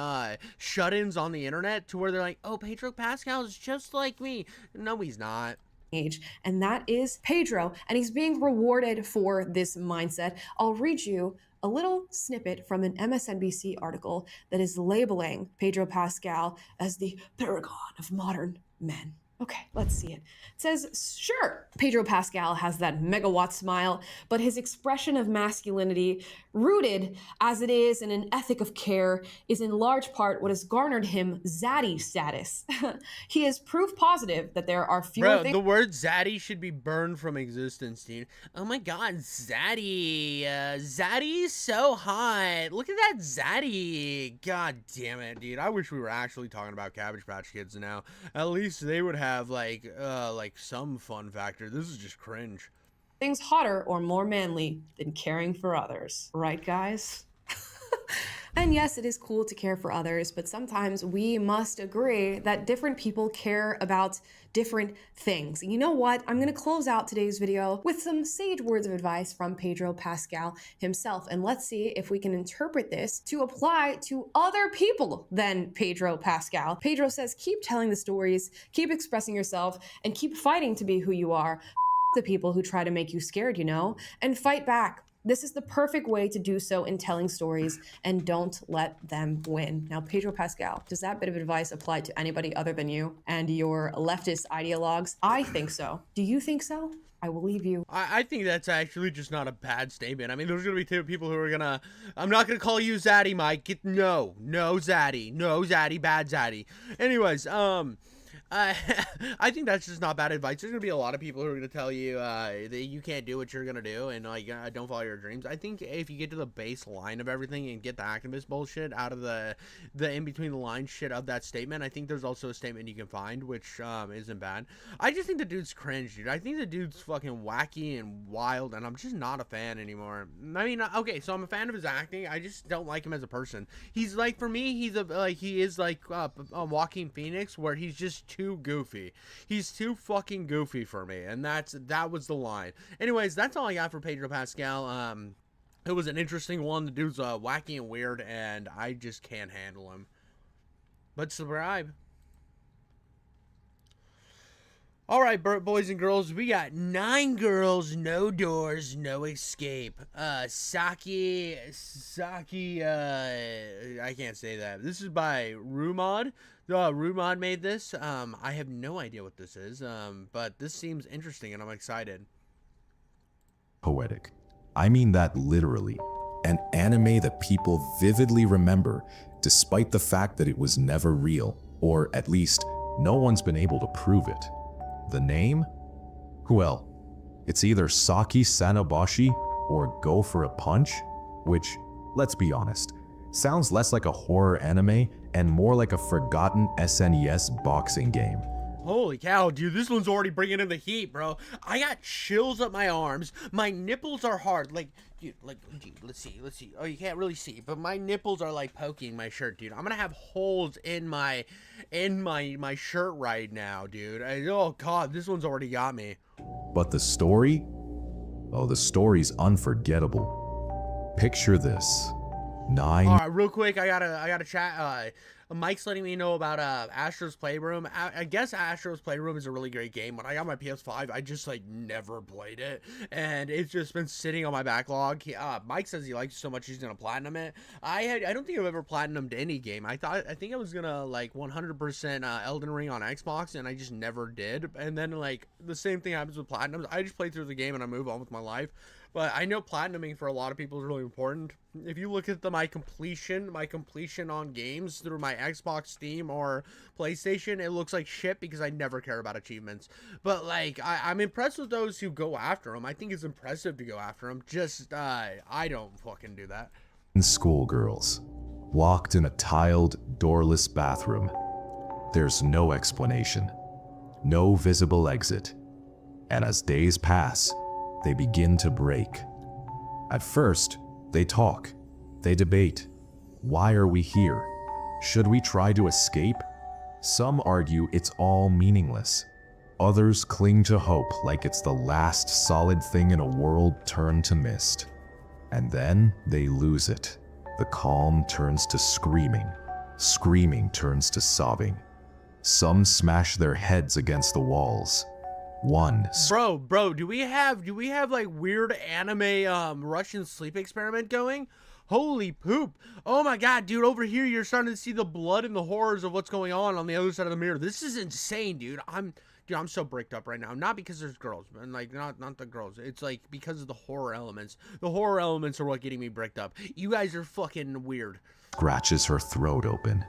shut-ins on the internet to where they're like, oh, Pedro Pascal is just like me. No, he's not. Age, and that is Pedro, and he's being rewarded for this mindset. I'll read you a little snippet from an MSNBC article that is labeling Pedro Pascal as the paragon of modern men. Okay, let's see it. It says, sure, Pedro Pascal has that megawatt smile, but his expression of masculinity, rooted as it is in an ethic of care, is in large part what has garnered him zaddy status. He is proof positive that there are fewer Bro, things. the word zaddy should be burned from existence, dude. Oh my god, zaddy. Zaddy's so hot. Look at that zaddy. God damn it, dude. I wish we were actually talking about Cabbage Patch Kids now. At least they would have like some fun factor. This is just cringe. Things hotter or more manly than caring for others. Right, guys? And yes, it is cool to care for others, but sometimes we must agree that different people care about different things. You know what? I'm going to close out today's video with some sage words of advice from Pedro Pascal himself, and let's see if we can interpret this to apply to other people than Pedro Pascal. Pedro says, keep telling the stories, keep expressing yourself, and keep fighting to be who you are. The people who try to make you scared, you know, and fight back. This is the perfect way to do so in telling stories, and don't let them win. Now, Pedro Pascal, does that bit of advice apply to anybody other than you and your leftist ideologues? I think so. Do you think so? I will leave you. I think that's actually just not a bad statement. I mean, there's going to be two people who are going to... I'm not going to call you Zaddy, Mike. No Zaddy. No Zaddy, bad Zaddy. Anyways, I think that's just not bad advice. There's gonna be a lot of people who are gonna tell you that you can't do what you're gonna do and like don't follow your dreams. I think if you get to the baseline of everything and get the activist bullshit out of the in between the lines shit of that statement, I think there's also a statement you can find which isn't bad. I just think the dude's cringe, dude. I think the dude's fucking wacky and wild, and I'm just not a fan anymore. I mean, okay, so I'm a fan of his acting. I just don't like him as a person. He's like, for me, he's he is like a Joaquin Phoenix, where he's just too goofy. He's too fucking goofy for me, and that was the line. Anyways, that's all I got for Pedro Pascal. It was an interesting one. The dude's wacky and weird, and I just can't handle him. But subscribe. All right, boys and girls, we got 9 girls, no doors, no escape. Saki, I can't say that. This is by Rumad. Rumad made this. I have no idea what this is, but this seems interesting, and I'm excited. Poetic. I mean that literally. An anime that people vividly remember, despite the fact that it was never real, or at least, no one's been able to prove it. The name? Well, it's either Saki Sanaboshi or Go for a Punch, which, let's be honest, sounds less like a horror anime and more like a forgotten SNES boxing game. Holy cow, dude, this one's already bringing in the heat, bro. I got chills up my arms. My nipples are hard. Like, dude, let's see. Oh, you can't really see, but my nipples are like poking my shirt, dude. I'm gonna have holes in my shirt right now, dude. Oh god, this one's already got me. But the story? Oh, the story's unforgettable. Picture this. 9. All right, real quick, I gotta chat. Mike's letting me know about Astro's Playroom. I guess Astro's Playroom is a really great game. When I got my PS5, I just like never played it, and it's just been sitting on my backlog. Mike says he likes it so much he's gonna platinum it. I don't think I've ever platinumed any game. I think I was gonna like 100% Elden Ring on Xbox, and I just never did. And then like the same thing happens with platinums. I just play through the game and I move on with my life. But I know platinuming for a lot of people is really important. If you look at my completion on games through my Xbox, Steam, or PlayStation, it looks like shit because I never care about achievements. But like, I'm impressed with those who go after them. I think it's impressive to go after them. Just I don't fucking do that. Schoolgirls locked in a tiled, doorless bathroom. There's no explanation, no visible exit. And as days pass, they begin to break. At first, they talk, they debate. Why are we here? Should we try to escape? Some argue it's all meaningless. Others cling to hope like it's the last solid thing in a world turned to mist. And then they lose it. The calm turns to screaming. Screaming turns to sobbing. Some smash their heads against the walls. One Bro, do we have like weird anime Russian sleep experiment going? Holy poop. Oh my god, dude, over here you're starting to see the blood and the horrors of what's going on the other side of the mirror. This is insane, dude. I'm so bricked up right now. Not because there's girls, and like not the girls. It's like because of the horror elements. The horror elements are what getting me bricked up. You guys are fucking weird. scratches her throat open.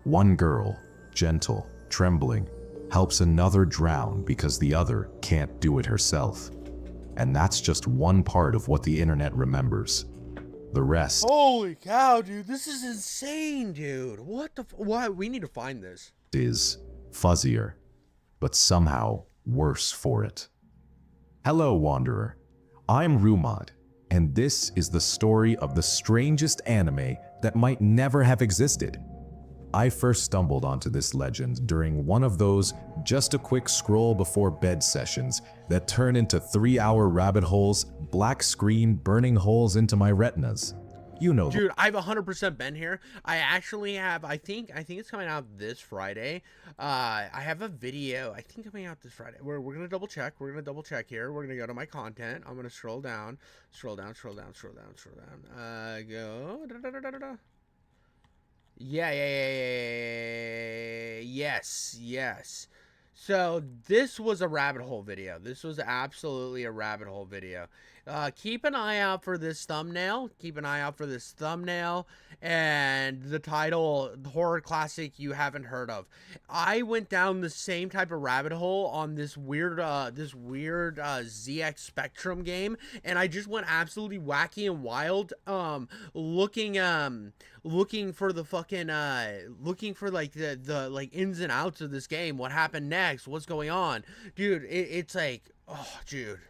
One girl, gentle, trembling, helps another drown because the other can't do it herself. And that's just one part of what the internet remembers. The rest Holy cow, dude. This is insane, dude. What the why? We need to find this. is fuzzier, but somehow worse for it. Hello, Wanderer. I'm Rumad, and this is the story of the strangest anime that might never have existed. I first stumbled onto this legend during one of those just a quick scroll before bed sessions that turn into 3-hour rabbit holes, black screen burning holes into my retinas. You know, Dude, I've 100% been here. I actually have, I think it's coming out this Friday. I have a video, I think coming out this Friday. We're going to double check. We're going to double check here. We're going to go to my content. I'm going to scroll down. Go. Yeah. Yes. So this was a rabbit hole video. This was absolutely a rabbit hole video. Keep an eye out for this thumbnail. And the title, horror classic you haven't heard of. I went down the same type of rabbit hole on this weird ZX Spectrum game, and I just went absolutely wacky and wild, looking for the fucking looking for like the like ins and outs of this game. What happened next? What's going on, dude? It's like, oh, dude.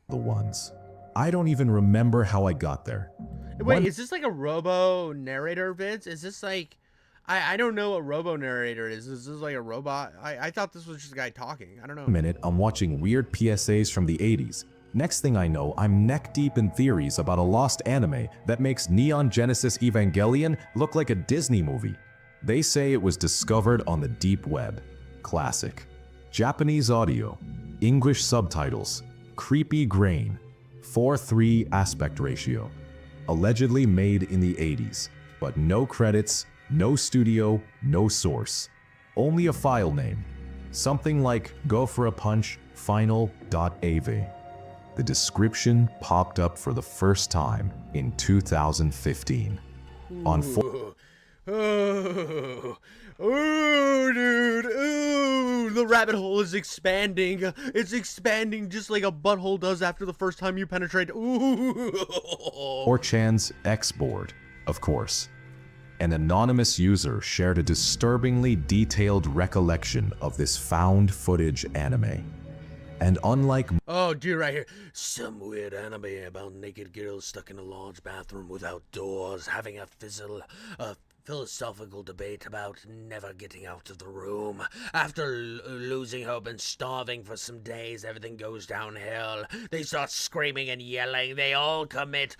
the ones. I don't even remember how I got there. Wait, is this like a robo narrator, Vince? Is this like, I don't know what robo narrator is. Is this like a robot? I thought this was just a guy talking. I don't know. Minute, I'm watching weird PSAs from the 80s. Next thing I know, I'm neck deep in theories about a lost anime that makes Neon Genesis Evangelion look like a Disney movie. They say it was discovered on the deep web. Classic. Japanese audio, English subtitles, creepy grain, 4:3 aspect ratio. Allegedly made in the 80s, but no credits, no studio, no source. Only a file name. Something like Go for a Punch final.av. The description popped up for the first time in 2015. On Ooh, dude. Ooh, the rabbit hole is expanding. It's expanding just like a butthole does after the first time you penetrate. Ooh. 4chan's X board, of course. An anonymous user shared a disturbingly detailed recollection of this found footage anime. And unlike Oh, dude, right here. Some weird anime about naked girls stuck in a large bathroom without doors, having a philosophical debate about never getting out of the room. After losing hope and starving for some days, everything goes downhill. They start screaming and yelling. They all commit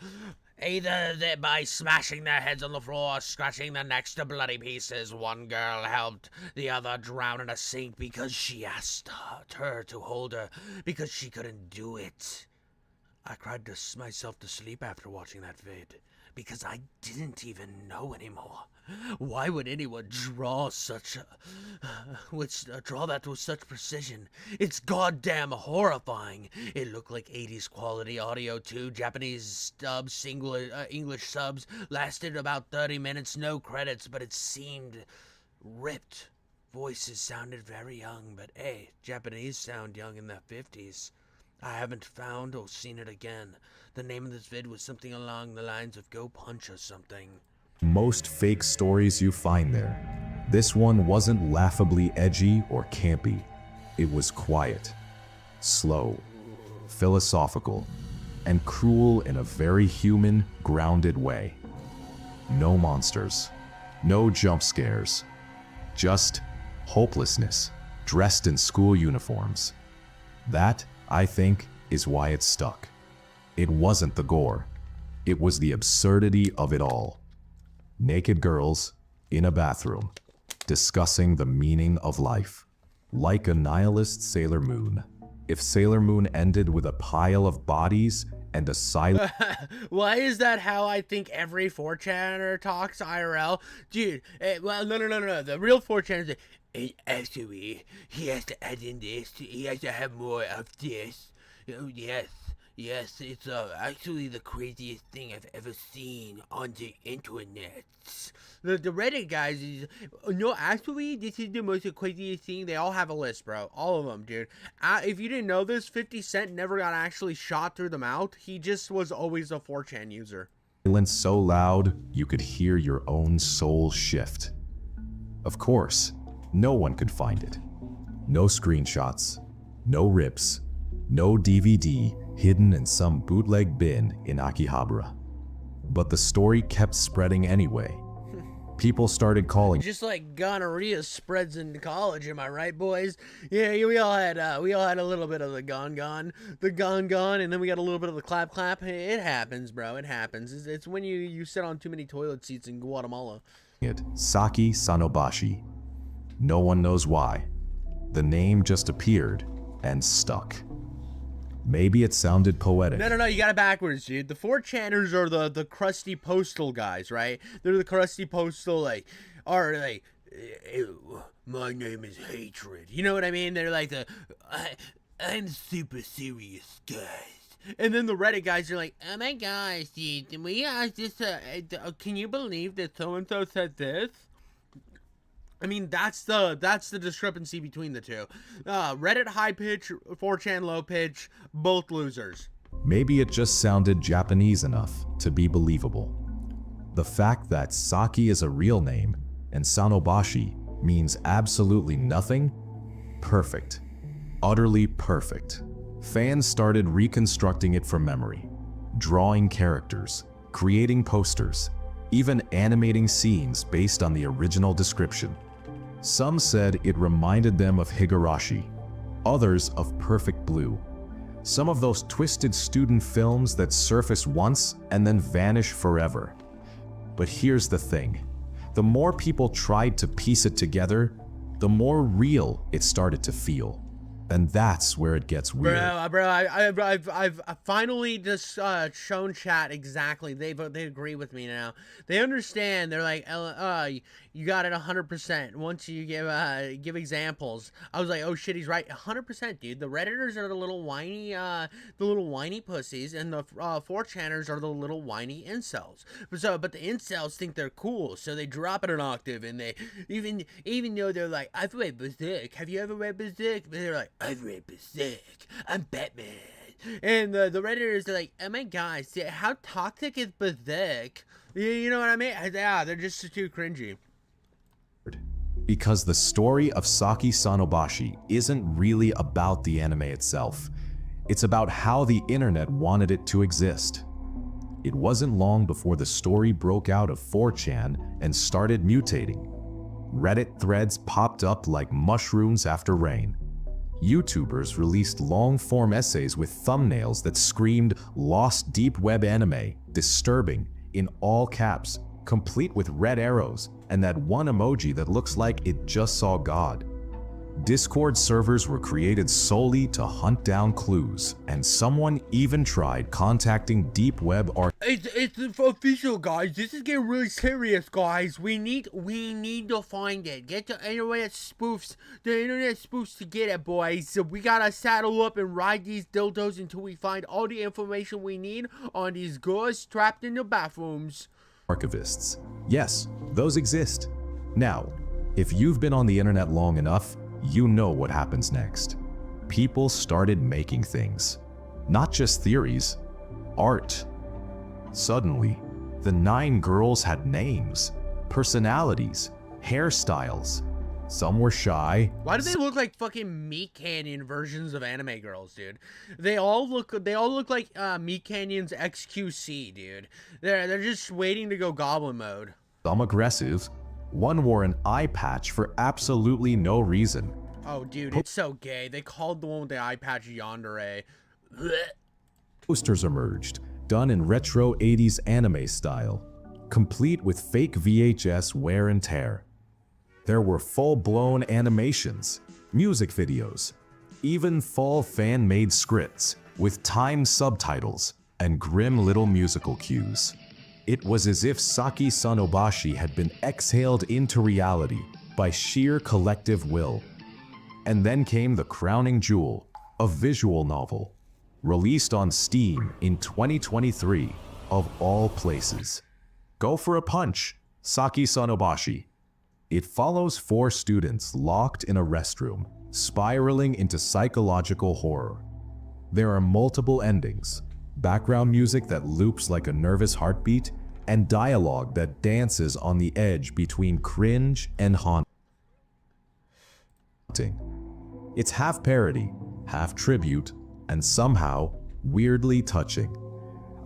either by smashing their heads on the floor or scratching their necks to bloody pieces. One girl helped the other drown in a sink because she asked her to hold her because she couldn't do it. I cried myself to sleep after watching that vid because I didn't even know anymore. Why would anyone draw draw that with such precision? It's goddamn horrifying. It looked like 80s quality audio too. Japanese subs, English subs lasted about 30 minutes, no credits, but it seemed ripped. Voices sounded very young, but hey, Japanese sound young in their 50s. I haven't found or seen it again. The name of this vid was something along the lines of Go Punch or something. Most fake stories you find there. This one wasn't laughably edgy or campy. It was quiet, slow, philosophical, and cruel in a very human, grounded way. No monsters, no jump scares, just hopelessness dressed in school uniforms. That, I think, is why it stuck. It wasn't the gore. It was the absurdity of it all. Naked girls in a bathroom discussing the meaning of life. Like a nihilist Sailor Moon. If Sailor Moon ended with a pile of bodies and a silent... Why is that how I think every 4chaner talks IRL? Dude, well, no. The real 4chaners, actually, he has to add in this. He has to have more of this. Oh, yes, it's actually the craziest thing I've ever seen on the internet. The Reddit guys is, no, actually, this is the most craziest thing. They all have a list, bro. All of them, dude. If you didn't know this, 50 Cent never got actually shot through the mouth. He just was always a 4chan user. So loud, you could hear your own soul shift. Of course, no one could find it. No screenshots, no rips, no DVD hidden in some bootleg bin in Akihabara. But the story kept spreading anyway. People started calling. Just like gonorrhea spreads into college, am I right, boys? Yeah, we all had a little bit of the gone, and then we got a little bit of the clap. It happens, bro. It happens. It's when you sit on too many toilet seats in Guatemala. It Saki Sanobashi. No one knows why. The name just appeared and stuck. Maybe it sounded poetic. No, you got it backwards, dude. The 4chaners are the crusty postal guys, right? They're the crusty postal, ew, my name is Hatred. You know what I mean? They're like I'm super serious, guys. And then the Reddit guys are like, oh my gosh, dude, can you believe that so-and-so said this? I mean, that's the discrepancy between the two. Reddit high pitch, 4chan low pitch, both losers. Maybe it just sounded Japanese enough to be believable. The fact that Saki is a real name and Sanobashi means absolutely nothing? Perfect. Utterly perfect. Fans started reconstructing it from memory, drawing characters, creating posters, even animating scenes based on the original description. Some said it reminded them of Higurashi, others of Perfect Blue. Some of those twisted student films that surface once and then vanish forever. But here's the thing. The more people tried to piece it together, the more real it started to feel. And that's where it gets weird. Bro, I've finally just shown chat exactly. They agree with me now. They understand. They're like, you got it 100%. Once you give examples, I was like, oh shit, he's right, 100%, dude. The Redditors are the little whiny pussies, and the 4chaners are the little whiny incels. But the incels think they're cool, so they drop it an octave, and they even though they're like, I've read Berserk. Have you ever read Berserk? But they're like, I've read Berserk. I'm Batman. And the Redditors are like, oh my gosh, how toxic is Berserk? You know what I mean? Yeah, they're just too cringy. Because the story of Saki Sanobashi isn't really about the anime itself. It's about how the internet wanted it to exist. It wasn't long before the story broke out of 4chan and started mutating. Reddit threads popped up like mushrooms after rain. YouTubers released long-form essays with thumbnails that screamed "Lost Deep Web Anime, Disturbing" in all caps, complete with red arrows and that one emoji that looks like it just saw God. Discord servers were created solely to hunt down clues, and someone even tried contacting deep web It's official, guys. This is getting really serious, guys. We need to find it. Get the internet spoofs to get it, boys. So we gotta saddle up and ride these dildos until we find all the information we need on these girls trapped in the bathrooms. archivists. Yes, those exist. Now, if you've been on the internet long enough, you know what happens next. People started making things. Not just theories, art. Suddenly, the 9 girls had names, personalities, hairstyles. Some were shy. Why do they look like fucking Meat Canyon versions of anime girls, dude? They all look like Meat Canyon's XQC, dude. They're just waiting to go goblin mode. Some aggressive. One wore an eye patch for absolutely no reason. Oh, dude, it's so gay. They called the one with the eye patch Yandere. Posters emerged, done in retro 80s anime style, complete with fake VHS wear and tear. There were full-blown animations, music videos, even full fan-made scripts with timed subtitles and grim little musical cues. It was as if Saki Sanobashi had been exhaled into reality by sheer collective will. And then came the crowning jewel, a visual novel, released on Steam in 2023, of all places. Go for a punch, Saki Sanobashi. It follows 4 students locked in a restroom, spiraling into psychological horror. There are multiple endings, background music that loops like a nervous heartbeat, and dialogue that dances on the edge between cringe and haunting. It's half parody, half tribute, and somehow weirdly touching.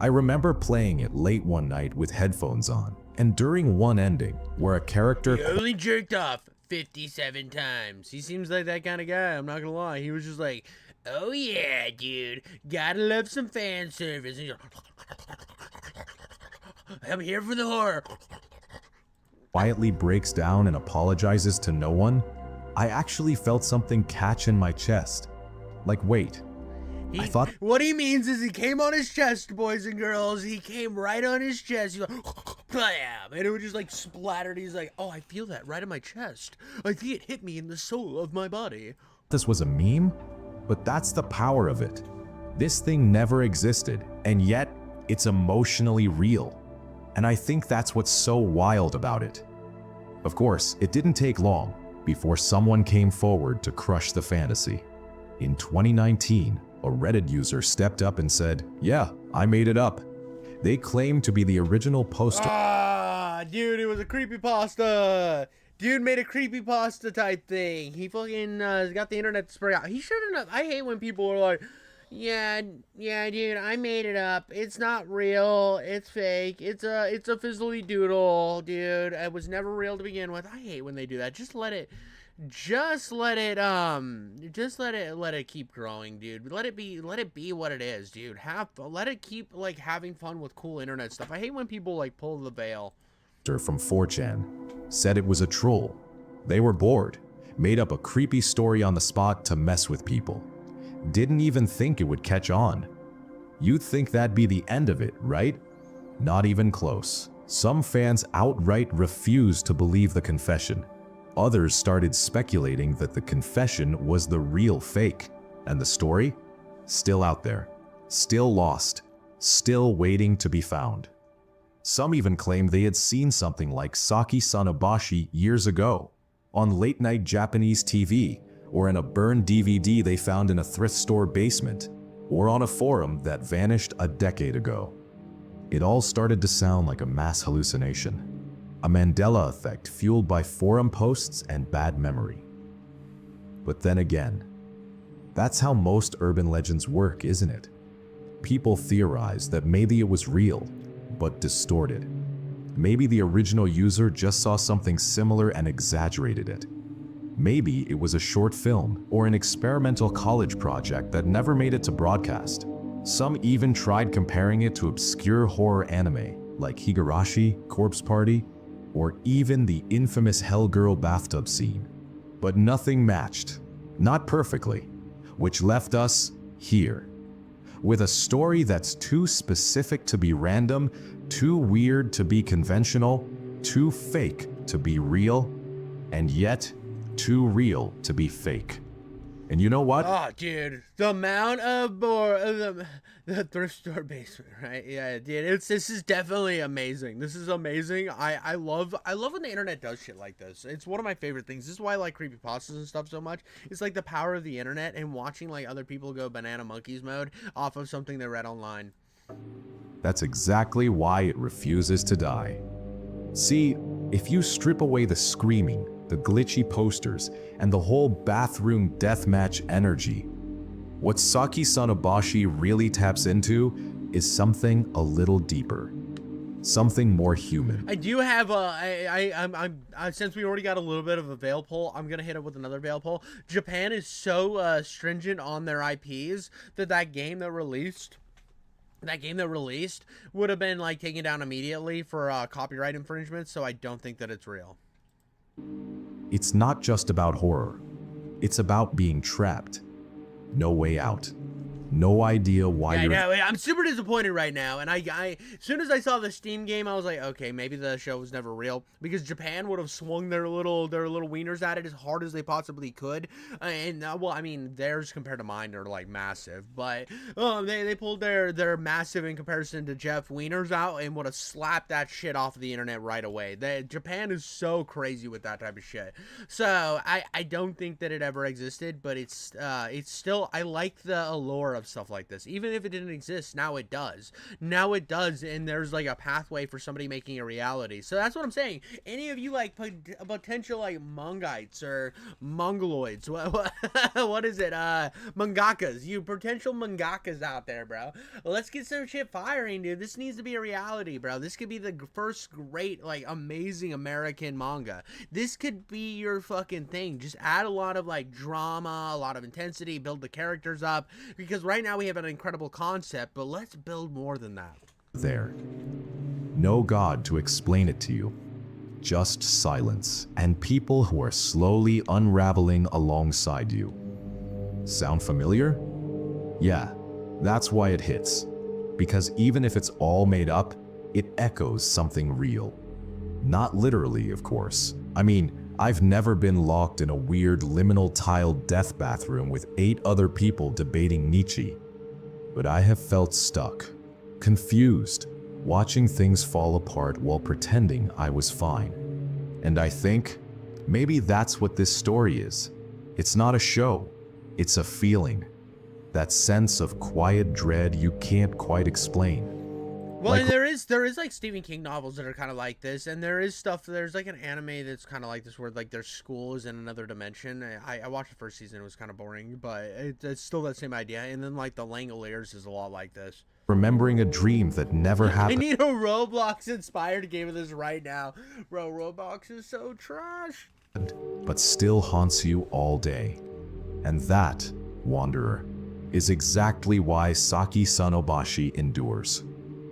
I remember playing it late one night with headphones on, and during one ending, where a character He only jerked off 57 times. He seems like that kind of guy, I'm not gonna lie. He was just like, oh yeah, dude, gotta love some fan service. And I'm here for the horror. quietly breaks down and apologizes to no one, I actually felt something catch in my chest. Like, wait, I thought What he means is he came on his chest, boys and girls. He came right on his chest. He's like, blam, and it would just like splattered. He's like, oh, I feel that right in my chest. I think it hit me in the soul of my body. this was a meme, but that's the power of it. This thing never existed, and yet it's emotionally real. And I think that's what's so wild about it. Of course, it didn't take long before someone came forward to crush the fantasy. In 2019, a Reddit user stepped up and said, yeah, I made it up. They claimed to be the original poster. Ah, dude, it was a creepypasta. Dude made a creepypasta type thing. He fucking got the internet to spray out. He shouldn't have. I hate when people are like, yeah, dude, I made it up. It's not real. It's fake. It's a fizzly doodle, dude. It was never real to begin with. I hate when they do that. Just let it keep growing, dude. Let it be what it is, dude. Let it keep like having fun with cool internet stuff. I hate when people like pull the veil. From 4chan said it was a troll. They were bored, made up a creepy story on the spot to mess with people. Didn't even think it would catch on. You'd think that'd be the end of it, right? Not even close. Some fans outright refused to believe the confession. Others started speculating that the confession was the real fake, and the story? Still out there, still lost, still waiting to be found. Some even claimed they had seen something like Saki Sanobashi years ago, on late-night Japanese TV, or in a burned DVD they found in a thrift store basement, or on a forum that vanished a decade ago. It all started to sound like a mass hallucination. A Mandela effect fueled by forum posts and bad memory. But then again, that's how most urban legends work, isn't it? People theorize that maybe it was real, but distorted. Maybe the original user just saw something similar and exaggerated it. Maybe it was a short film or an experimental college project that never made it to broadcast. Some even tried comparing it to obscure horror anime like Higurashi, Corpse Party, or even the infamous Hellgirl bathtub scene. But nothing matched, not perfectly, which left us here, with a story that's too specific to be random, too weird to be conventional, too fake to be real, and yet too real to be fake. And you know what? Oh, dude, the amount of the thrift store basement, right? Yeah, dude, this is definitely amazing. This is amazing. I love when the internet does shit like this. It's one of my favorite things. This is why I like creepypastas and stuff so much. It's like the power of the internet and watching like other people go banana monkeys mode off of something they read online. That's exactly why it refuses to die. See, if you strip away the screaming, the glitchy posters, and the whole bathroom deathmatch energy, what Saki Sonobashi really taps into is something a little deeper, something more human. I do have since we already got a little bit of a veil pull, I'm gonna hit it with another veil pull. Japan is so stringent on their IPs that game that released would have been like taken down immediately for copyright infringement, so I don't think that it's real. It's not just about horror. It's about being trapped. No way out. No idea why Yeah, you're... I know. I'm super disappointed right now. And I as soon as I saw the Steam game, I was like, okay, maybe the show was never real, because Japan would have swung their little wieners at it as hard as they possibly could. And well, I mean, theirs compared to mine are like massive, but they pulled their massive in comparison to Jeff Wieners out and would have slapped that shit off of the internet right away. Japan is so crazy with that type of shit. So I don't think that it ever existed, but it's still, I like the allure of stuff like this. Even if it didn't exist, now it does, and there's like a pathway for somebody making a reality. So that's what I'm saying. Any of you like potential like Mongites or Mongoloids, what is it, mangakas, you potential mangakas out there, bro, let's get some shit firing, dude. This needs to be a reality, bro. This could be the first great, like, amazing American manga. This could be your fucking thing. Just add a lot of like drama, a lot of intensity, build the characters up, because right now we have an incredible concept, but let's build more than that. There. No God to explain it to you. Just silence and people who are slowly unraveling alongside you. Sound familiar? Yeah, that's why it hits. Because even if it's all made up, it echoes something real. Not literally, of course. I mean, I've never been locked in a weird liminal tiled death bathroom with 8 other people debating Nietzsche. But I have felt stuck, confused, watching things fall apart while pretending I was fine. And I think maybe that's what this story is. It's not a show, it's a feeling. That sense of quiet dread you can't quite explain. Well, Like- and there is like Stephen King novels that are kind of like this, and there's like an anime that's kind of like this, where like their school is in another dimension. I watched the first season, it was kind of boring, but it's still that same idea. And then like the Langoliers is a lot like this. Remembering a dream that never I happened. need a Roblox inspired game of this right now, bro. Roblox is so trash. But still haunts you all day. And that, Wanderer, is exactly why Saki Sonobashi endures.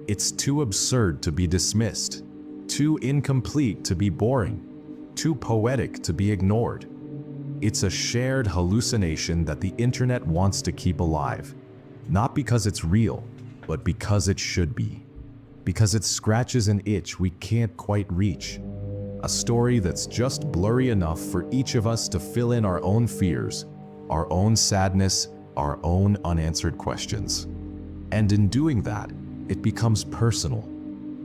It's too absurd to be dismissed, too incomplete to be boring, too poetic to be ignored. It's a shared hallucination that the internet wants to keep alive, not because it's real, but because it should be. Because it scratches an itch we can't quite reach. A story that's just blurry enough for each of us to fill in our own fears, our own sadness, our own unanswered questions. And in doing that, it becomes personal,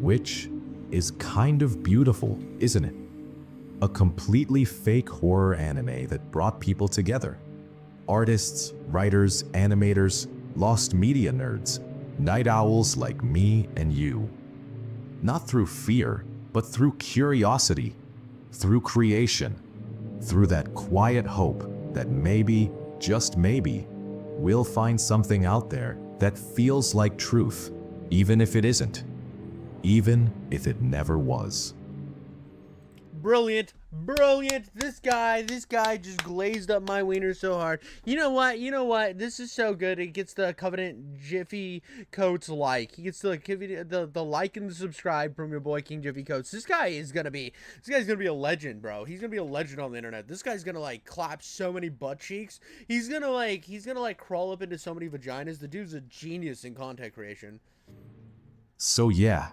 which is kind of beautiful, isn't it? A completely fake horror anime that brought people together. Artists, writers, animators, lost media nerds, night owls like me and you. Not through fear, but through curiosity, through creation, through that quiet hope that maybe, just maybe, we'll find something out there that feels like truth, even if it isn't, even if it never was. Brilliant, brilliant. This guy just glazed up my wiener so hard. You know what? This is so good. It gets the Covenant Jiffy Coats like. He gets the like and the subscribe from your boy King Jiffy Coats. This guy's gonna be a legend, bro. He's gonna be a legend on the internet. This guy's gonna like clap so many butt cheeks. He's gonna like crawl up into so many vaginas. The dude's a genius in content creation. So yeah,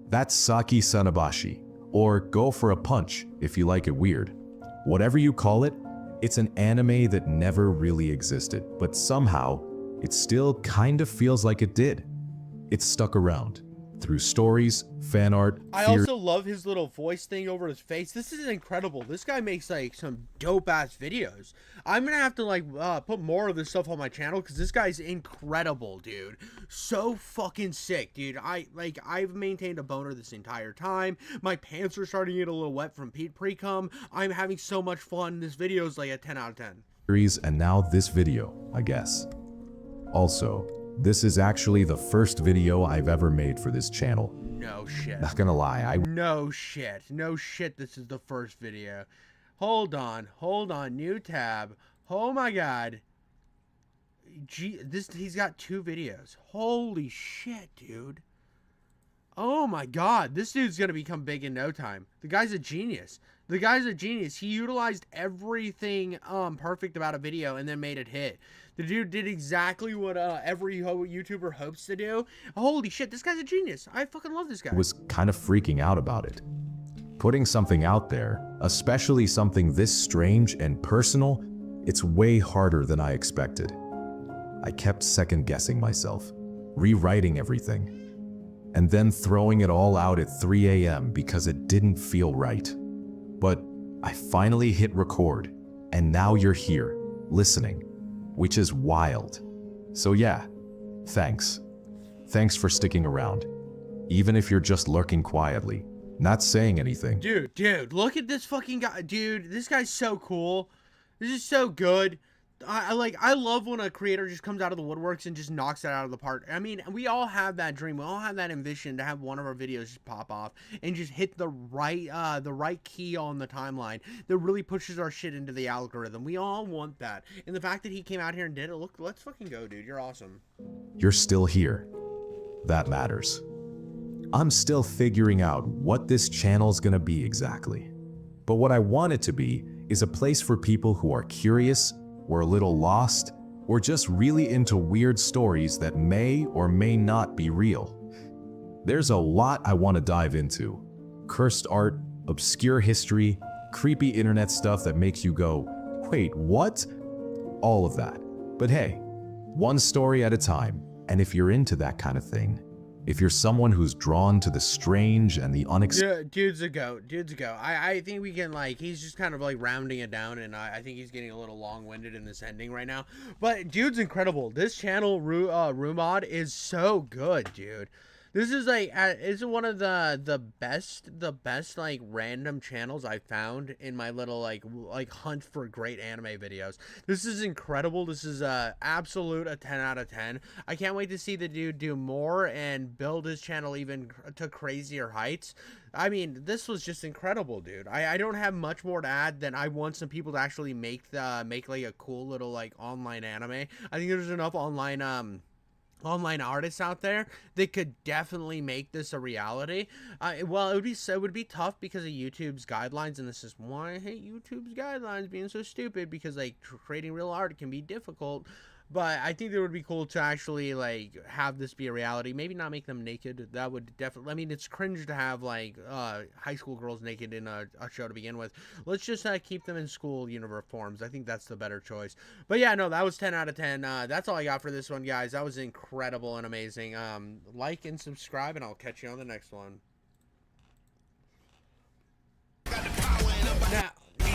that's Saki Sanabashi, or Go for a Punch if you like it weird. Whatever you call it, it's an anime that never really existed, but somehow it still kind of feels like it did. It stuck around through stories, fan art, I also love his little voice thing over his face. This is incredible. This guy makes like some dope ass videos. I'm gonna have to like put more of this stuff on my channel because this guy's incredible, dude. So fucking sick, dude. I've maintained a boner this entire time. My pants are starting to get a little wet from pre-cum. I'm having so much fun. This video is like a 10 out of 10. series, and now this video, I guess. Also, this is actually the first video I've ever made for this channel. No shit. Not gonna lie, No shit. No shit. This is the first video. Hold on. New tab. Oh my god. Gee, he's got 2 videos. Holy shit, dude. Oh my god. This dude's gonna become big in no time. The guy's a genius. He utilized everything perfect about a video and then made it hit. The dude did exactly what every YouTuber hopes to do. Holy shit, this guy's a genius. I fucking love this guy. was kind of freaking out about it. Putting something out there, especially something this strange and personal, it's way harder than I expected. I kept second guessing myself, rewriting everything, and then throwing it all out at 3 a.m. because it didn't feel right. But I finally hit record, and now you're here, listening, which is wild. So yeah, thanks. Thanks for sticking around, even if you're just lurking quietly, not saying anything. Dude, look at this fucking guy. Dude, this guy's so cool. This is so good. I love when a creator just comes out of the woodworks and just knocks it out of the park. I mean, we all have that dream. We all have that ambition to have one of our videos just pop off and just hit the right key on the timeline that really pushes our shit into the algorithm. We all want that. And the fact that he came out here and did it, look, let's fucking go, dude. You're awesome. You're still here. That matters. I'm still figuring out what this channel's gonna be exactly. But what I want it to be is a place for people who are curious, or a little lost, or just really into weird stories that may or may not be real. There's a lot I want to dive into. Cursed art, obscure history, creepy internet stuff that makes you go, wait, what? All of that. But hey, one story at a time, and if you're into that kind of thing, if you're someone who's drawn to the strange and the unexpected... Dude's a goat. I think we can, like, he's just kind of, like, rounding it down, and I think he's getting a little long-winded in this ending right now. But dude's incredible. This channel, Rumod, is so good, dude. This is, like, it's one of the best, like, random channels I found in my little, like hunt for great anime videos. This is incredible. This is a 10 out of 10. I can't wait to see the dude do more and build his channel even to crazier heights. I mean, this was just incredible, dude. I don't have much more to add than I want some people to actually make like a cool little, like, online anime. I think there's enough online artists out there that could definitely make this a reality. Well, it would be tough because of YouTube's guidelines, and this is why I hate YouTube's guidelines being so stupid, because, like, creating real art can be difficult. But I think it would be cool to actually, like, have this be a reality. Maybe not make them naked. That would definitely... I mean, it's cringe to have, like, high school girls naked in a show to begin with. Let's just keep them in school uniforms. I think that's the better choice. But yeah, no, that was 10 out of 10. That's all I got for this one, guys. That was incredible and amazing. Like and subscribe, and I'll catch you on the next one.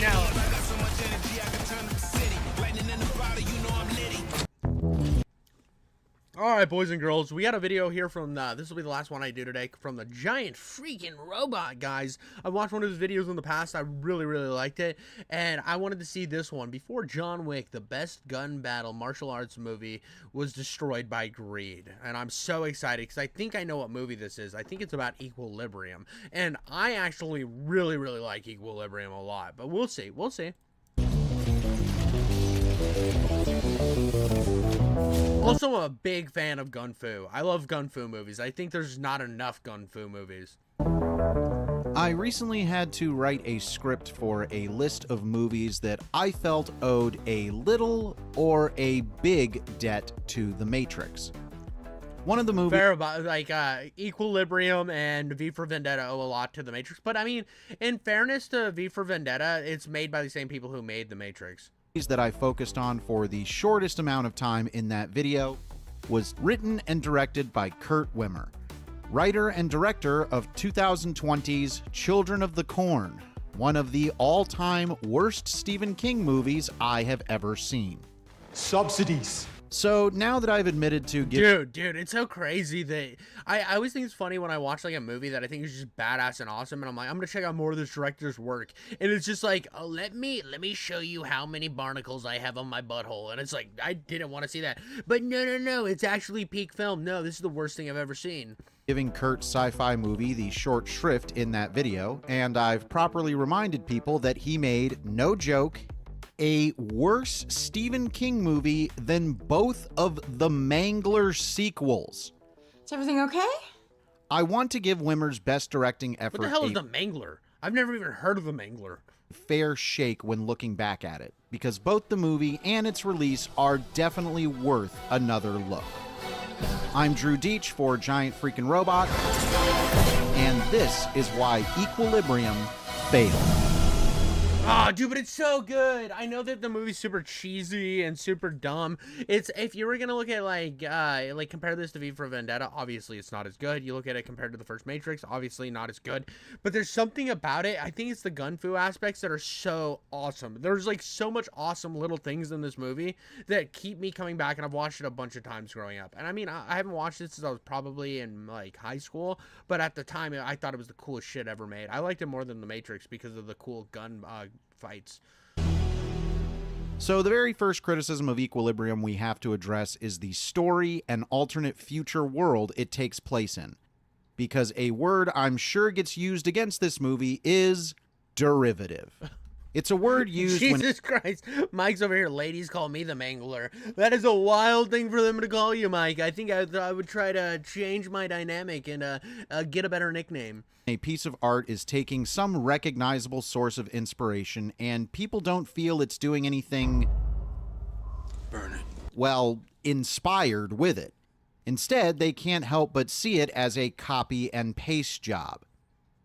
Now... All right, boys and girls, we got a video here from this will be the last one I do today, from the giant freaking robot guys. I watched one of his videos in the past. I really liked it, and I wanted to see this one before John Wick, the best gun battle martial arts movie, was destroyed by greed. And I'm so excited because I think I know what movie this is. I think it's about Equilibrium, and I actually really like Equilibrium a lot, but we'll see. Also, I'm a big fan of Gun Fu. I love Gun Fu movies. I think there's not enough Gun Fu movies. I recently had to write a script for a list of movies that I felt owed a little or a big debt to The Matrix. One of the movies... Fair about, like, Equilibrium and V for Vendetta owe a lot to The Matrix. But, I mean, in fairness to V for Vendetta, it's made by the same people who made The Matrix. That I focused on for the shortest amount of time in that video was written and directed by Kurt Wimmer, writer and director of 2020's Children of the Corn, one of the all-time worst Stephen King movies I have ever seen. Subsidies. So now that I've admitted to give... Dude, it's so crazy that I always think it's funny when I watch like a movie that I think is just badass and awesome, and I'm like, I'm gonna check out more of this director's work, and it's just like, oh, let me show you how many barnacles I have on my butthole, and it's like, I didn't want to see that, but no, it's actually peak film. No, this is the worst thing I've ever seen. Giving Kurt's sci-fi movie the short shrift in that video, and I've properly reminded people that he made, no joke, a worse Stephen King movie than both of the Mangler sequels. Is everything okay? I want to give Wimmer's best directing effort What the hell is the Mangler? I've never even heard of the Mangler. Fair shake when looking back at it, because both the movie and its release are definitely worth another look. I'm Drew Deitch for Giant Freaking Robot, and this is why Equilibrium failed. Oh, dude, but it's so good. I know that the movie's super cheesy and super dumb. It's, if you were gonna look at like compare this to V for Vendetta, obviously it's not as good. You look at it compared to the first Matrix, obviously not as good. But there's something about it. I think it's the gun fu aspects that are so awesome. There's like so much awesome little things in this movie that keep me coming back, and I've watched it a bunch of times growing up. And I mean, I haven't watched it since I was probably in like high school, but at the time I thought it was the coolest shit ever made. I liked it more than the Matrix because of the cool gun fights. So the very first criticism of Equilibrium we have to address is the story and alternate future world it takes place in. Because a word I'm sure gets used against this movie is derivative. It's a word used Jesus Christ. Mike's over here. Ladies call me the Mangler. That is a wild thing for them to call you, Mike. I think I would try to change my dynamic and get a better nickname. A piece of art is taking some recognizable source of inspiration, and people don't feel it's doing anything, Burn it. well, inspired with it. Instead, they can't help but see it as a copy and paste job.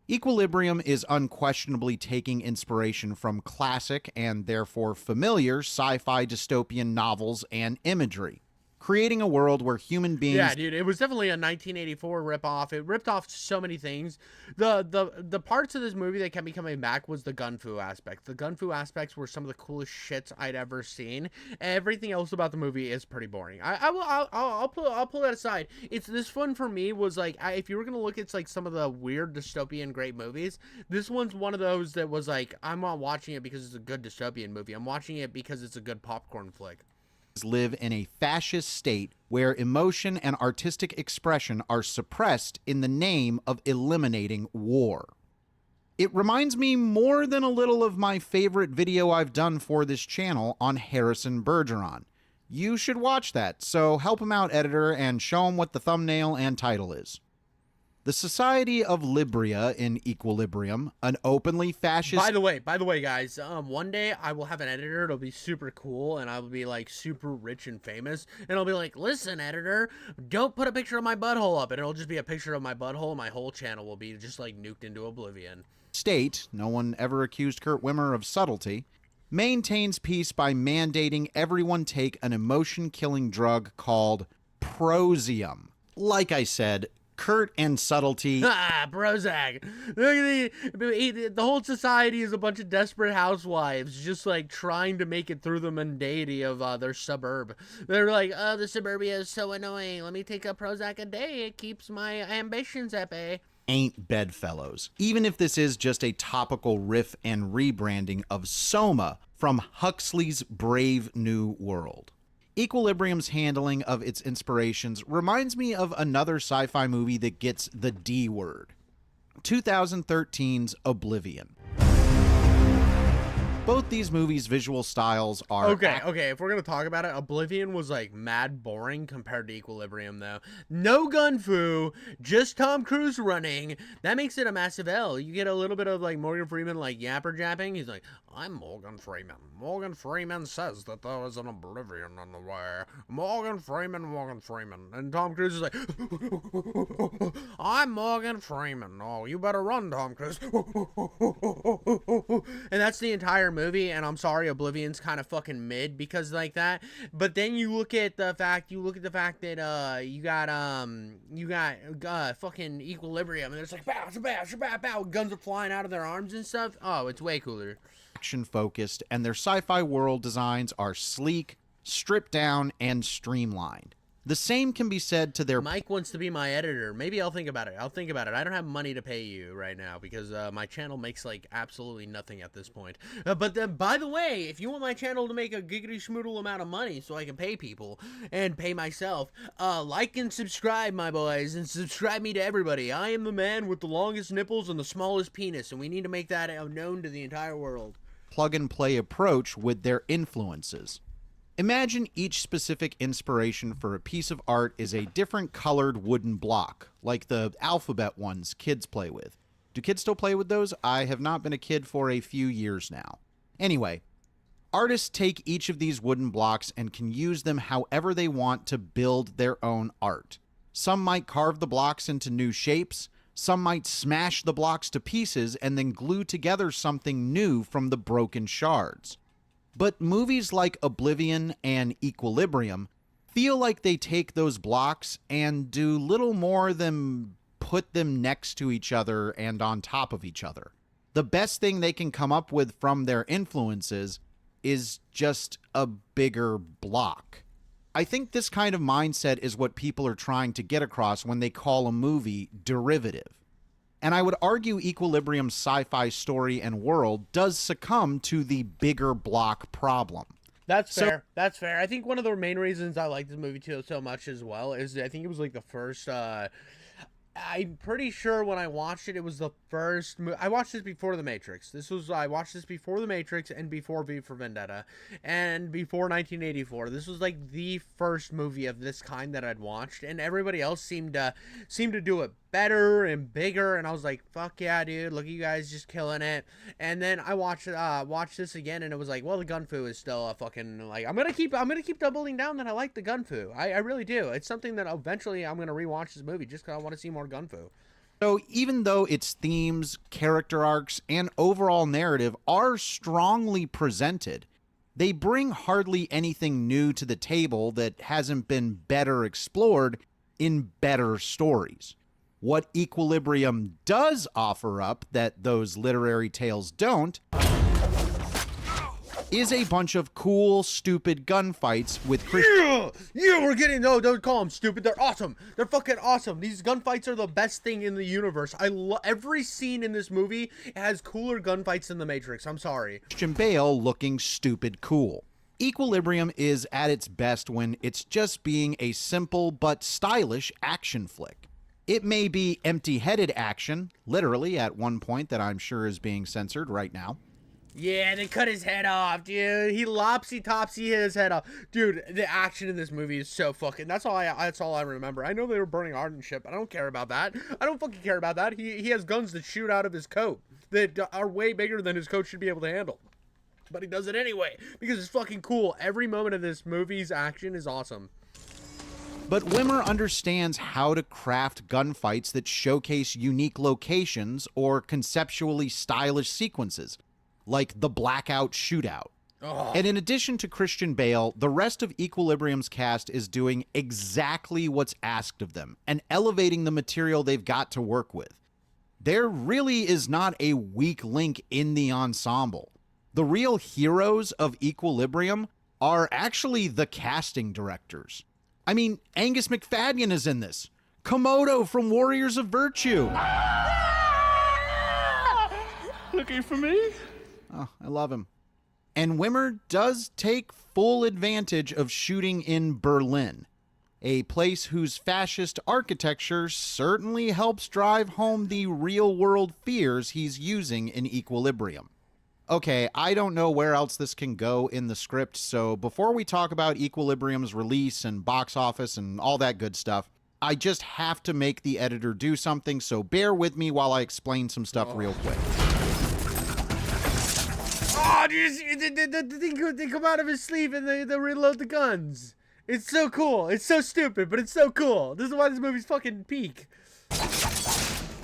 Equilibrium is unquestionably taking inspiration from classic and therefore familiar sci-fi dystopian novels and imagery, creating a world where human beings... Yeah, dude, it was definitely a 1984 ripoff. It ripped off so many things. The parts of this movie that kept me coming back was the gun fu aspect. The gun fu aspects were some of the coolest shits I'd ever seen. Everything else about the movie is pretty boring. I'll pull that aside. It's this one for me was like, if you were gonna look at like some of the weird dystopian great movies, this one's one of those that was like, I'm not watching it because it's a good dystopian movie. I'm watching it because it's a good popcorn flick. Live in a fascist state where emotion and artistic expression are suppressed in the name of eliminating war. It reminds me more than a little of my favorite video I've done for this channel on Harrison Bergeron. You should watch that, so help him out, editor, and show him what the thumbnail and title is. The Society of Libria in Equilibrium, an openly fascist... By the way, guys, one day I will have an editor. It'll be super cool, and I will be, like, super rich and famous. And I'll be like, listen, editor, don't put a picture of my butthole up. And it'll just be a picture of my butthole, and my whole channel will be just, like, nuked into oblivion. State, no one ever accused Kurt Wimmer of subtlety, maintains peace by mandating everyone take an emotion-killing drug called Prosium. Like I said, Curt and subtlety. Ah, Prozac. Look at the whole society is a bunch of desperate housewives just like trying to make it through the mundanity of their suburb. They're like, oh, the suburbia is so annoying. Let me take a Prozac a day. It keeps my ambitions at bay. Ain't bedfellows. Even if this is just a topical riff and rebranding of Soma from Huxley's Brave New World. Equilibrium's handling of its inspirations reminds me of another sci-fi movie that gets the D word. 2013's Oblivion. Both these movies' visual styles are... Okay, if we're gonna talk about it, Oblivion was like mad boring compared to Equilibrium though. No gun fu, just Tom Cruise running. That makes it a massive L. You get a little bit of like Morgan Freeman like yapper japping. He's like, I'm Morgan Freeman. Morgan Freeman says that there is an Oblivion on the way. Morgan Freeman. And Tom Cruise is like, I'm Morgan Freeman. Oh, you better run, Tom Cruise. And that's the entire movie, and I'm sorry, Oblivion's kind of fucking mid because like that. But then you look at the fact that you got fucking Equilibrium, and it's like bow, bow, bow, bow, guns are flying out of their arms and stuff. Oh, it's way cooler. Action focused, and their sci-fi world designs are sleek, stripped down, and streamlined. The same can be said to their... Mike wants to be my editor. Maybe I'll think about it. I don't have money to pay you right now because my channel makes like absolutely nothing at this point. But then, by the way, if you want my channel to make a giggity schmoodle amount of money so I can pay people and pay myself, like and subscribe, my boys, and subscribe me to everybody. I am the man with the longest nipples and the smallest penis, and we need to make that known to the entire world. Plug-and-play approach with their influences. Imagine each specific inspiration for a piece of art is a different colored wooden block, like the alphabet ones kids play with. Do kids still play with those? I have not been a kid for a few years now. Anyway, artists take each of these wooden blocks and can use them however they want to build their own art. Some might carve the blocks into new shapes, some might smash the blocks to pieces and then glue together something new from the broken shards. But movies like Oblivion and Equilibrium feel like they take those blocks and do little more than put them next to each other and on top of each other. The best thing they can come up with from their influences is just a bigger block. I think this kind of mindset is what people are trying to get across when they call a movie derivative. And I would argue Equilibrium's sci-fi story and world does succumb to the bigger block problem. That's fair. That's fair. I think one of the main reasons I like this movie too so much as well is I think it was like the first I'm pretty sure when I watched it, it was the first I watched this before The Matrix. I watched this before The Matrix and before V for Vendetta and before 1984. This was like the first movie of this kind that I'd watched, and everybody else seemed to do it better and bigger, and I was like, fuck yeah, dude, look at you guys just killing it. And then I watched this again, and it was like, well, the gun fu is still a fucking, like, I'm gonna keep doubling down that I like the gun fu. I really do. It's something that eventually I'm gonna rewatch this movie just because I want to see more gun fu. So even though its themes, character arcs, and overall narrative are strongly presented, they bring hardly anything new to the table that hasn't been better explored in better stories. What Equilibrium does offer up that those literary tales don't is a bunch of cool, stupid gunfights with... We're getting... No, don't call them stupid. They're awesome. They're fucking awesome. These gunfights are the best thing in the universe. Every scene in this movie has cooler gunfights than The Matrix. I'm sorry. Christian Bale looking stupid cool. Equilibrium is at its best when it's just being a simple but stylish action flick. It may be empty-headed action, literally at one point that I'm sure is being censored right now. Yeah, they cut his head off, dude. He lopsy-topsy hit his head off. Dude, the action in this movie is so fucking... That's all I remember. I know they were burning art and shit, but I don't care about that. I don't fucking care about that. He has guns that shoot out of his coat that are way bigger than his coat should be able to handle. But he does it anyway, because it's fucking cool. Every moment of this movie's action is awesome. But Wimmer understands how to craft gunfights that showcase unique locations or conceptually stylish sequences, like the Blackout Shootout. And in addition to Christian Bale, the rest of Equilibrium's cast is doing exactly what's asked of them and elevating the material they've got to work with. There really is not a weak link in the ensemble. The real heroes of Equilibrium are actually the casting directors. I mean, Angus McFadden is in this. Komodo from Warriors of Virtue. Looking for me? Oh, I love him. And Wimmer does take full advantage of shooting in Berlin, a place whose fascist architecture certainly helps drive home the real-world fears he's using in Equilibrium. Okay, I don't know where else this can go in the script, so before we talk about Equilibrium's release and box office and all that good stuff, I just have to make the editor do something, so bear with me while I explain some stuff real quick. Oh, do you see the thing they come out of his sleeve and they reload the guns? It's so cool. It's so stupid, but it's so cool. This is why this movie's fucking peak.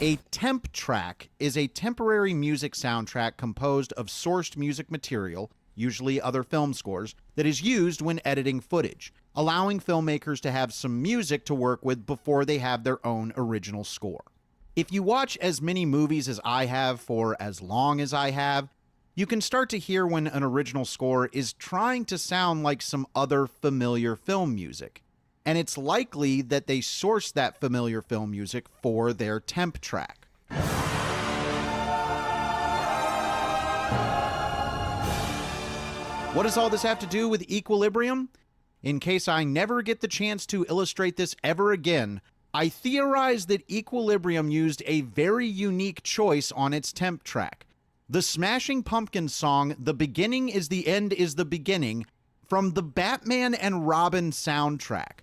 A temp track is a temporary music soundtrack composed of sourced music material, usually other film scores, that is used when editing footage, allowing filmmakers to have some music to work with before they have their own original score. If you watch as many movies as I have for as long as I have, you can start to hear when an original score is trying to sound like some other familiar film music. And it's likely that they sourced that familiar film music for their temp track. What does all this have to do with Equilibrium? In case I never get the chance to illustrate this ever again, I theorize that Equilibrium used a very unique choice on its temp track. The Smashing Pumpkins song, The Beginning is the End is the Beginning, from the Batman and Robin soundtrack.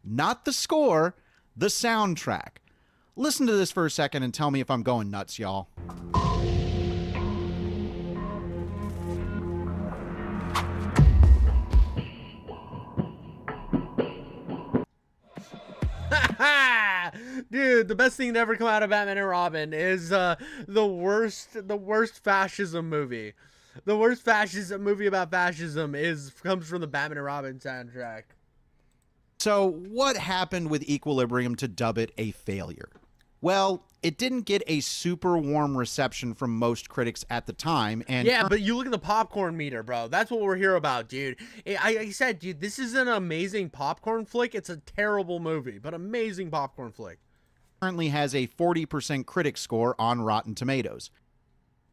Not the score, the soundtrack. Listen to this for a second and tell me if I'm going nuts, y'all. Dude, the best thing to ever come out of Batman and Robin is the worst fascism movie. The worst fascism movie about fascism comes from the Batman and Robin soundtrack. So, what happened with Equilibrium to dub it a failure? Well, it didn't get a super warm reception from most critics at the time, and yeah, but you look at the popcorn meter, bro. That's what we're here about, dude. I said, dude, this is an amazing popcorn flick. It's a terrible movie, but amazing popcorn flick. Currently has a 40% critic score on Rotten Tomatoes.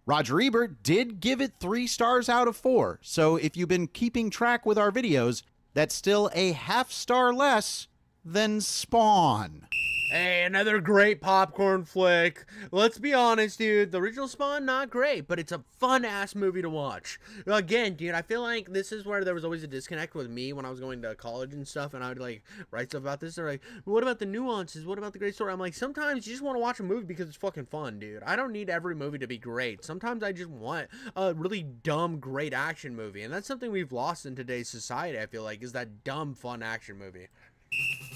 Roger Ebert did give it 3 stars out of 4, so if you've been keeping track with our videos, that's still a half star less than Spawn. Hey, another great popcorn flick. Let's be honest, dude. The original Spawn, not great, but it's a fun-ass movie to watch. Again, dude, I feel like this is where there was always a disconnect with me when I was going to college and stuff, and I would, like, write stuff about this. They're like, what about the nuances? What about the great story? I'm like, sometimes you just want to watch a movie because it's fucking fun, dude. I don't need every movie to be great. Sometimes I just want a really dumb, great action movie, and that's something we've lost in today's society, I feel like, is that dumb, fun action movie.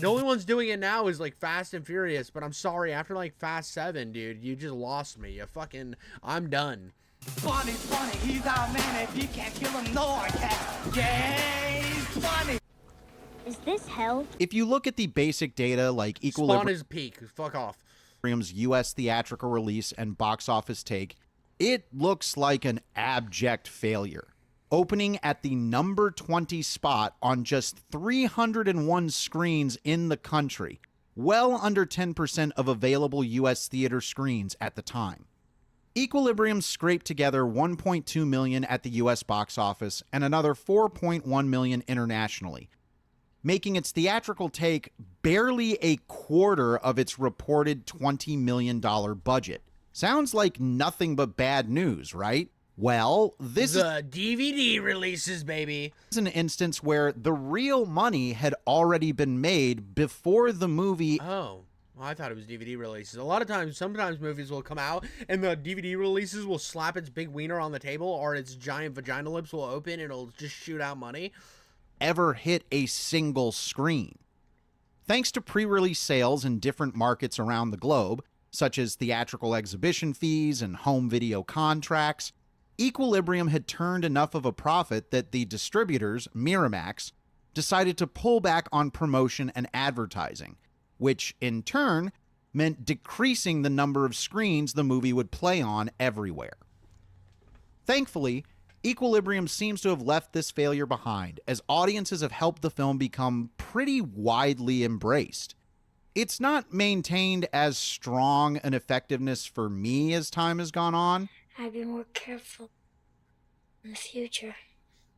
The only ones doing it now is like Fast and Furious, but I'm sorry, after like Fast 7, dude, you just lost me. I'm done. Funny, he's our man. If you can't kill him, no one can. Yeah, he's funny. Is this hell? If you look at the basic data like Equilibrium, Spawn is peak. Fuck off. US theatrical release and box office take, it looks like an abject failure. Opening at the number 20 spot on just 301 screens in the country, well under 10% of available US theater screens at the time. Equilibrium scraped together $1.2 million at the US box office and another $4.1 million internationally, making its theatrical take barely a quarter of its reported $20 million budget. Sounds like nothing but bad news, right? Well, this is the DVD releases, baby. An instance where the real money had already been made before the movie. Oh, well, I thought it was DVD releases. A lot of times, sometimes movies will come out and the DVD releases will slap its big wiener on the table or its giant vagina lips will open and it'll just shoot out money. Ever hit a single screen. Thanks to pre-release sales in different markets around the globe, such as theatrical exhibition fees and home video contracts, Equilibrium had turned enough of a profit that the distributors, Miramax, decided to pull back on promotion and advertising, which in turn meant decreasing the number of screens the movie would play on everywhere. Thankfully, Equilibrium seems to have left this failure behind, as audiences have helped the film become pretty widely embraced. It's not maintained as strong an effectiveness for me as time has gone on. I'd be more careful in the future.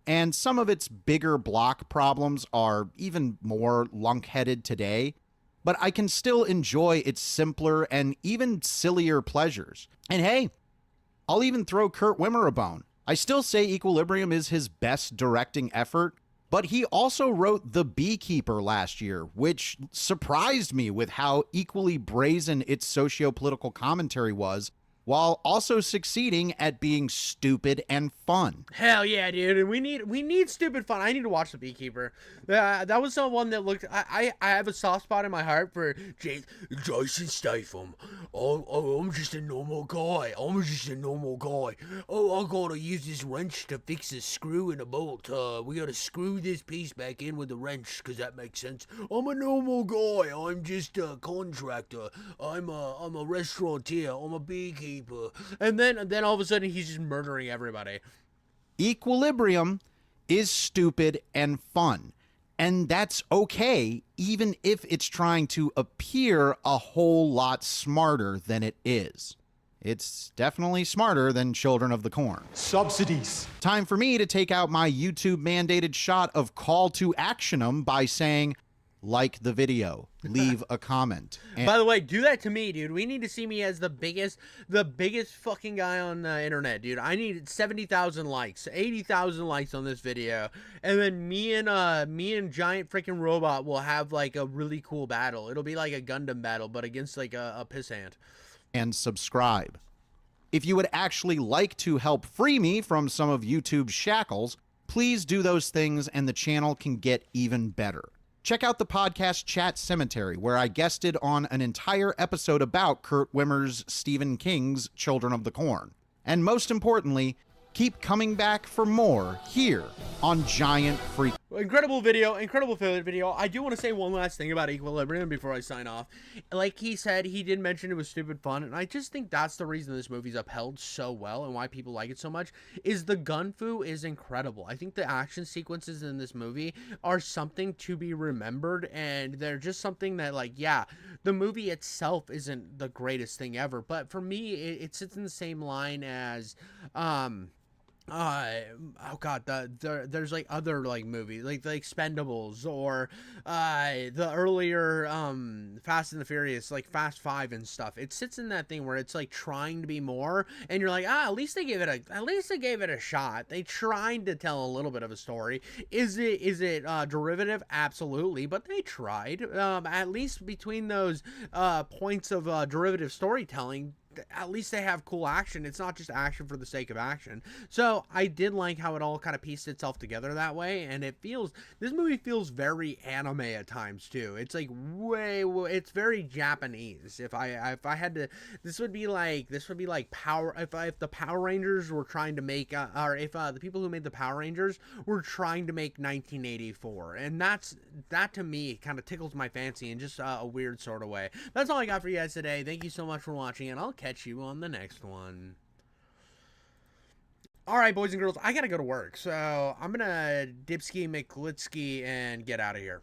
And some of its bigger block problems are even more lunk-headed today, but I can still enjoy its simpler and even sillier pleasures. And hey, I'll even throw Kurt Wimmer a bone. I still say Equilibrium is his best directing effort, but he also wrote The Beekeeper last year, which surprised me with how equally brazen its socio-political commentary was, while also succeeding at being stupid and fun. Hell yeah, dude! And we need stupid fun. I need to watch The Beekeeper. That was the one that looked. I have a soft spot in my heart for Jason Statham. I'm just a normal guy. Oh, I gotta use this wrench to fix a screw in a bolt. We gotta screw this piece back in with a wrench, cause that makes sense. I'm a normal guy. I'm just a contractor. I'm a restaurateur. I'm a beekeeper. And then all of a sudden he's just murdering everybody. Equilibrium is stupid and fun, and that's okay, even if it's trying to appear a whole lot smarter than it is. It's definitely smarter than Children of the Corn. Subsidies. Time for me to take out my YouTube mandated shot of call to actionum by saying, like the video, leave a comment. And by the way, do that to me, dude. We need to see me as the biggest fucking guy on the internet, dude. I need 70,000 likes, 80,000 likes on this video, and then me and Giant freaking Robot will have like a really cool battle. It'll be like a Gundam battle, but against like a pissant. And subscribe. If you would actually like to help free me from some of YouTube's shackles, please do those things and the channel can get even better. Check out the podcast Chat Cemetery, where I guested on an entire episode about Kurt Wimmer's Stephen King's Children of the Corn. And most importantly, keep coming back for more here on Giant Freak. Incredible video, incredible video. I do want to say one last thing about Equilibrium before I sign off. Like he said, he did mention it was stupid fun, and I just think that's the reason this movie's upheld so well and why people like it so much, is the gun-fu is incredible. I think the action sequences in this movie are something to be remembered, and they're just something that, like, yeah, the movie itself isn't the greatest thing ever, but for me, it sits in the same line as, oh god, there's like other like movies like the Expendables or the earlier Fast and the Furious, like Fast 5 and stuff. It sits in that thing where it's like trying to be more, and you're like, at least they gave it a shot. They tried to tell a little bit of a story. Is it derivative? Absolutely, but they tried. At least between those points of derivative storytelling, at least they have cool action. It's not just action for the sake of action. So I did like how it all kind of pieced itself together that way, and this movie feels very anime at times too. It's like it's very Japanese. If I had to, this would be like Power. If the Power Rangers were trying to make, or if the people who made the Power Rangers were trying to make 1984, and that to me kind of tickles my fancy in just a weird sort of way. That's all I got for you guys today. Thank you so much for watching, and I'll catch you on the next one. Alright, boys and girls, I gotta go to work, so I'm gonna dipski McLitsky and get out of here.